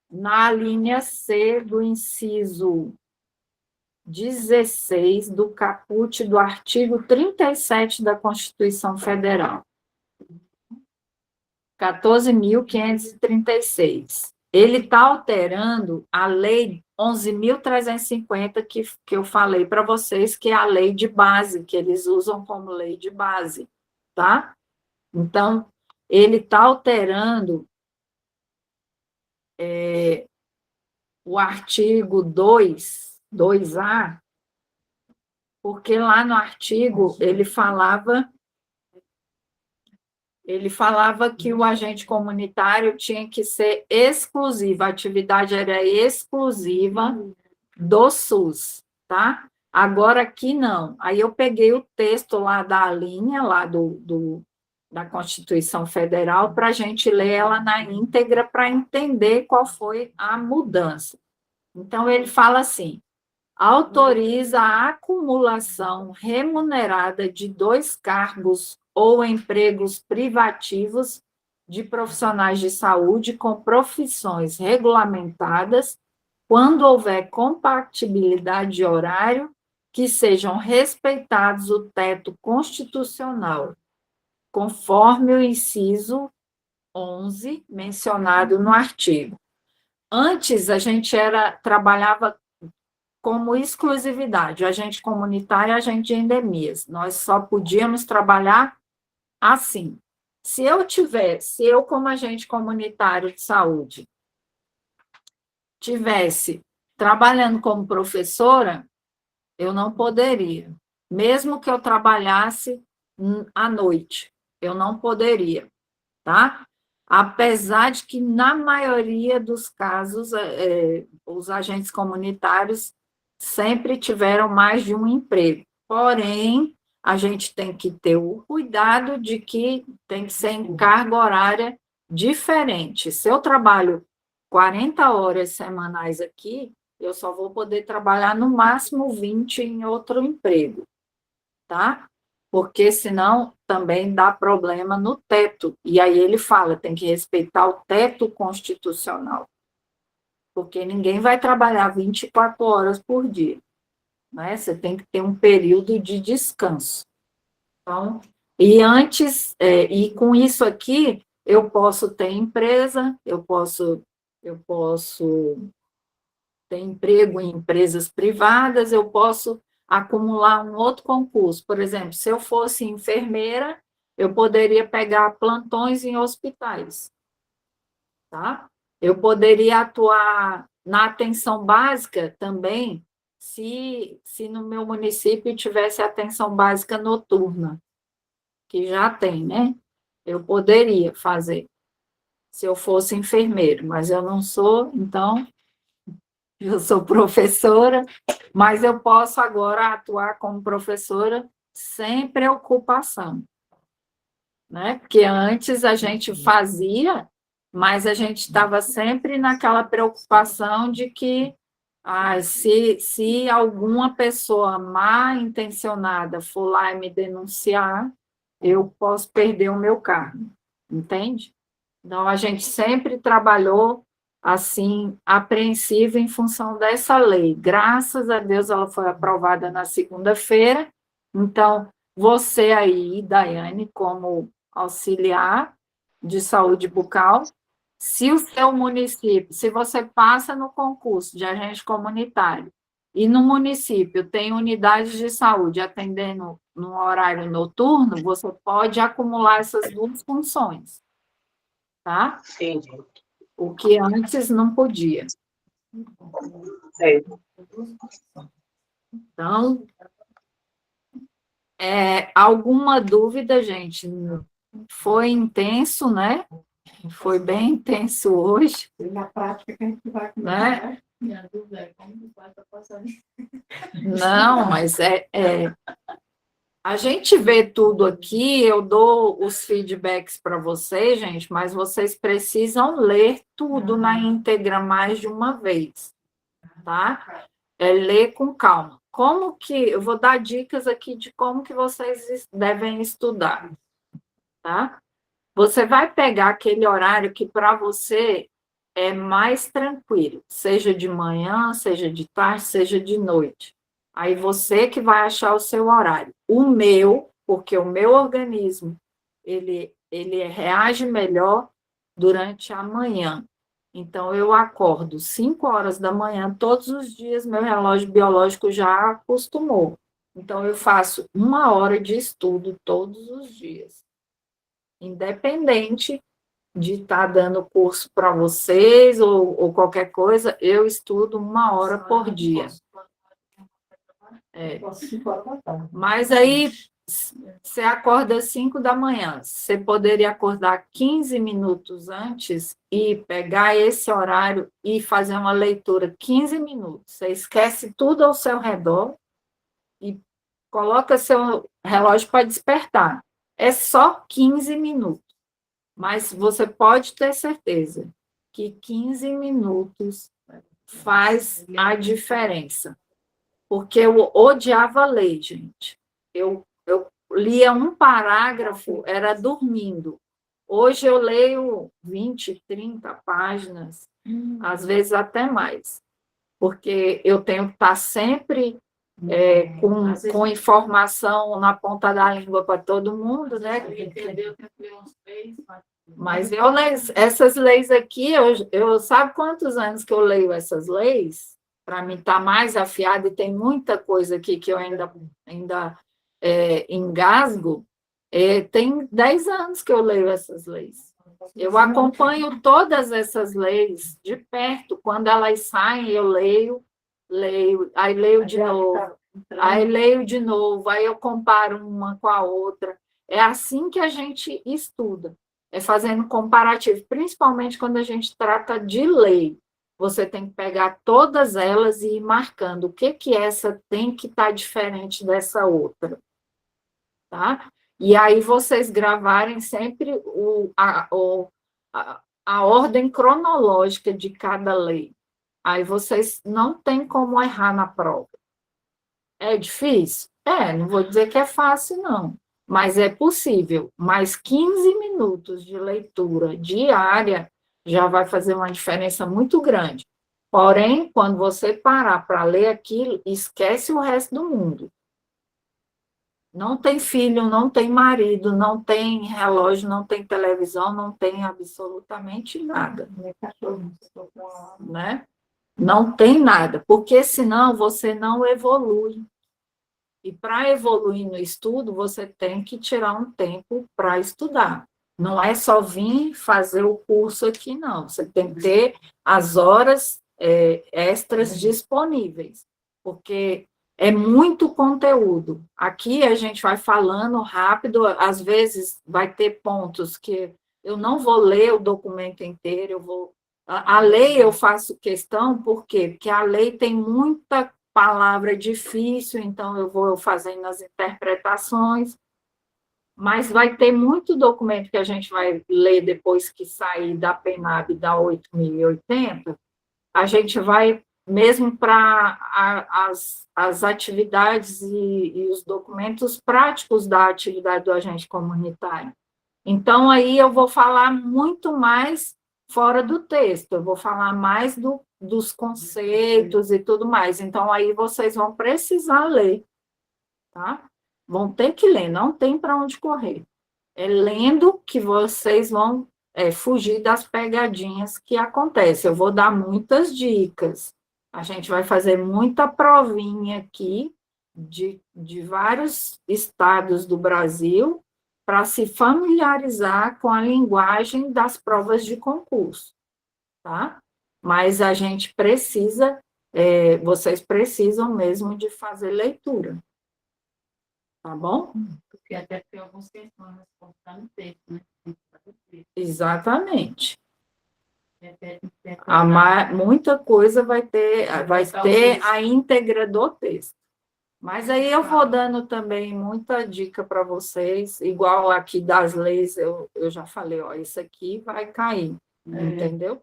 A: na linha C do inciso 16 do caput do artigo 37 da Constituição Federal. 14.536. Ele está alterando a Lei 11.350, que eu falei para vocês, que é a lei de base, que eles usam como lei de base, tá? Então, ele está alterando o artigo 2A, porque lá no artigo ele falava que o agente comunitário tinha que ser exclusivo, a atividade era exclusiva do SUS, tá? Agora aqui não. Aí eu peguei o texto lá da linha, lá da Constituição Federal, para a gente ler ela na íntegra, para entender qual foi a mudança. Então, ele fala assim: autoriza a acumulação remunerada de 2 cargos ou empregos privativos de profissionais de saúde com profissões regulamentadas, quando houver compatibilidade de horário, que sejam respeitados o teto constitucional, conforme o inciso 11 mencionado no artigo. Antes, a gente trabalhava como exclusividade, o agente comunitário e agente de endemias. Nós só podíamos trabalhar assim. Se eu, como agente comunitário de saúde, tivesse trabalhando como professora, eu não poderia. Mesmo que eu trabalhasse à noite, eu não poderia, tá? Apesar de que, na maioria dos casos, os agentes comunitários sempre tiveram mais de um emprego. Porém, a gente tem que ter o cuidado de que tem que ser em carga horária diferente. Se eu trabalho 40 horas semanais aqui, eu só vou poder trabalhar no máximo 20 em outro emprego, tá? Porque senão também dá problema no teto. E aí ele fala, tem que respeitar o teto constitucional. Porque ninguém vai trabalhar 24 horas por dia, né? Você tem que ter um período de descanso. Então, e com isso aqui, eu posso ter empresa, eu posso ter emprego em empresas privadas, eu posso acumular um outro concurso. Por exemplo, se eu fosse enfermeira, eu poderia pegar plantões em hospitais, tá? Eu poderia atuar na atenção básica também, se no meu município tivesse atenção básica noturna, que já tem, né? Eu poderia fazer, se eu fosse enfermeiro, mas eu não sou, então eu sou professora, mas eu posso agora atuar como professora sem preocupação, né? Porque antes a gente fazia, mas a gente estava sempre naquela preocupação de que se alguma pessoa mal intencionada for lá e me denunciar, eu posso perder o meu cargo, entende? Então, a gente sempre trabalhou assim, apreensiva em função dessa lei. Graças a Deus, ela foi aprovada na segunda-feira. Então, você aí, Daiane, como auxiliar de saúde bucal, se o seu município, se você passa no concurso de agente comunitário e no município tem unidades de saúde atendendo no horário noturno, você pode acumular essas duas funções, tá?
C: Entendi.
A: O que antes não podia.
C: Certo.
A: Então, alguma dúvida, gente? Foi intenso, né? Foi bem intenso hoje.
B: E na prática que a gente vai
A: Né?
B: Minha dúvida é como que vai estar passando isso.
A: Não, mas a gente vê tudo aqui, eu dou os feedbacks para vocês, gente, mas vocês precisam ler tudo na íntegra mais de uma vez, tá? Ler com calma. Como que eu vou dar dicas aqui de como que vocês devem estudar, tá? Você vai pegar aquele horário que para você é mais tranquilo, seja de manhã, seja de tarde, seja de noite. Aí você que vai achar o seu horário. O meu, porque o meu organismo, ele reage melhor durante a manhã. Então, eu acordo 5 horas da manhã, todos os dias, meu relógio biológico já acostumou. Então, eu faço 1 hora de estudo todos os dias. Independente de estar dando curso para vocês ou qualquer coisa, eu estudo 1 hora por dia. Mas aí, você acorda às 5 da manhã, você poderia acordar 15 minutos antes e pegar esse horário e fazer uma leitura 15 minutos. Você esquece tudo ao seu redor e coloca seu relógio para despertar. É só 15 minutos. Mas você pode ter certeza que 15 minutos faz a diferença. Porque eu odiava ler, gente. Eu lia um parágrafo, era dormindo. Hoje eu leio 20, 30 páginas, às vezes até mais, porque eu tenho que estar sempre com informação na ponta da língua para todo mundo, né? Mas eu leio essas leis aqui, eu sabe quantos anos que eu leio essas leis? Para mim estar mais afiada, e tem muita coisa aqui que eu ainda engasgo. Tem 10 anos que eu leio essas leis. Eu acompanho todas essas leis de perto. Quando elas saem, eu leio, aí leio de novo, aí leio de novo, aí eu comparo uma com a outra. É assim que a gente estuda, é fazendo comparativo, principalmente quando a gente trata de lei. Você tem que pegar todas elas e ir marcando o que essa tem que estar diferente dessa outra. Tá? E aí vocês gravarem sempre a ordem cronológica de cada lei. Aí vocês não têm como errar na prova. É difícil? Não vou dizer que é fácil, não. Mas é possível. Mas 15 minutos de leitura diária já vai fazer uma diferença muito grande. Porém, quando você parar para ler aquilo, esquece o resto do mundo. Não tem filho, não tem marido, não tem relógio, não tem televisão, não tem absolutamente nada. Né? Não tem nada, porque senão você não evolui. E para evoluir no estudo, você tem que tirar um tempo para estudar. Não é só vir fazer o curso aqui, não. Você tem que ter as horas extras disponíveis, porque é muito conteúdo. Aqui a gente vai falando rápido, às vezes vai ter pontos que eu não vou ler o documento inteiro, eu vou. A lei eu faço questão, por quê? Porque a lei tem muita palavra difícil, então eu vou fazendo as interpretações, mas vai ter muito documento que a gente vai ler depois que sair da PENAB da 8.080, a gente vai mesmo para as atividades e os documentos práticos da atividade do agente comunitário. Então, aí eu vou falar muito mais fora do texto, eu vou falar mais dos conceitos e tudo mais. Então, aí vocês vão precisar ler, tá? Vão ter que ler, não tem para onde correr. É lendo que vocês vão fugir das pegadinhas que acontecem. Eu vou dar muitas dicas. A gente vai fazer muita provinha aqui de vários estados do Brasil para se familiarizar com a linguagem das provas de concurso, tá? Mas a gente precisa, vocês precisam mesmo de fazer leitura, tá bom?
B: Porque até tem algumas questões que estão no texto, né?
A: Exatamente. Muita coisa vai ter a íntegra do texto. Mas aí eu vou dando também muita dica para vocês, igual aqui das leis, eu já falei, ó, isso aqui vai cair, entendeu?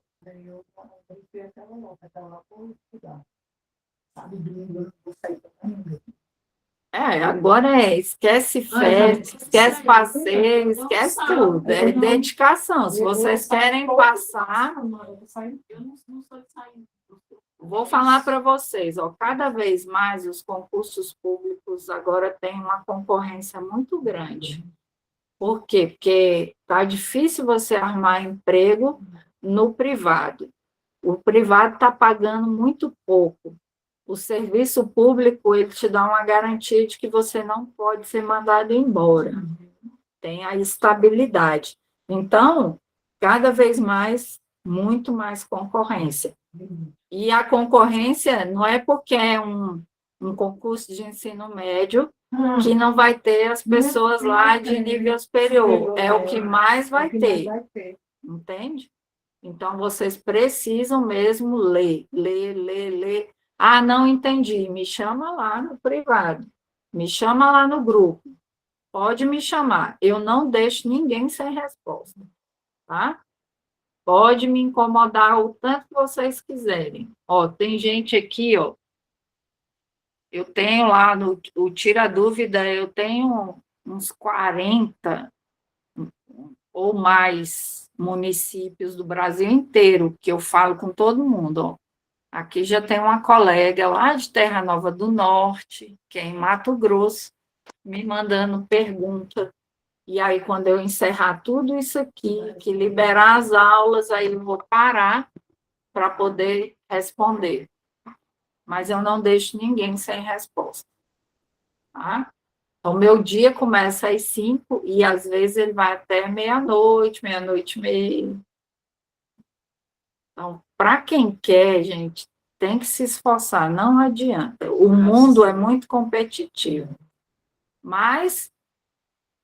A: Agora esquece festa, esquece passeio, esquece tudo, é dedicação. Se vocês querem passar, vou falar para vocês, ó, cada vez mais os concursos públicos agora têm uma concorrência muito grande. Por quê? Porque está difícil você arrumar emprego no privado. O privado está pagando muito pouco. O serviço público, ele te dá uma garantia de que você não pode ser mandado embora. Tem a estabilidade. Então, cada vez mais, muito mais concorrência. E a concorrência não é porque é um concurso de ensino médio que não vai ter as pessoas lá de nível superior. É o que mais vai ter. Entende? Então, vocês precisam mesmo ler. Ah, não entendi. Me chama lá no privado. Me chama lá no grupo. Pode me chamar. Eu não deixo ninguém sem resposta. Tá? Pode me incomodar o tanto que vocês quiserem. Ó, tem gente aqui, ó. Eu tenho lá no Tira Dúvida, eu tenho uns 40 ou mais municípios do Brasil inteiro, que eu falo com todo mundo. Ó. Aqui já tem uma colega lá de Terra Nova do Norte, que é em Mato Grosso, me mandando pergunta. E aí, quando eu encerrar tudo isso aqui, que liberar as aulas, aí eu vou parar para poder responder. Mas eu não deixo ninguém sem resposta. Tá? Então, meu dia começa às 5 e às vezes ele vai até meia-noite, meia-noite e meia. Então, para quem quer, gente, tem que se esforçar, não adianta. O mundo é muito competitivo, mas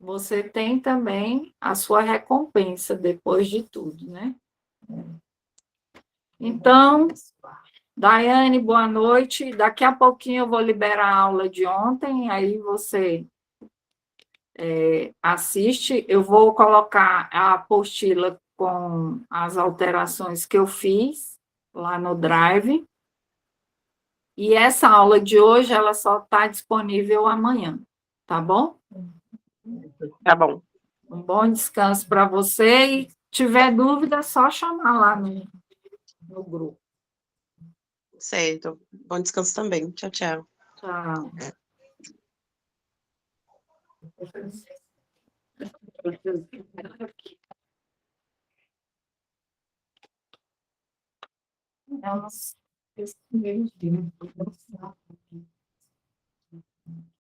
A: você tem também a sua recompensa depois de tudo, né? Então, Daiane, boa noite. Daqui a pouquinho eu vou liberar a aula de ontem, aí você assiste. Eu vou colocar a apostila com as alterações que eu fiz lá no Drive. E essa aula de hoje, ela só está disponível amanhã, tá bom?
C: Tá bom.
A: Um bom descanso para você e tiver dúvida, é só chamar lá no grupo.
C: Certo. Bom descanso também. Tchau, tchau.
A: Tchau. Elas, esse mesmo dia,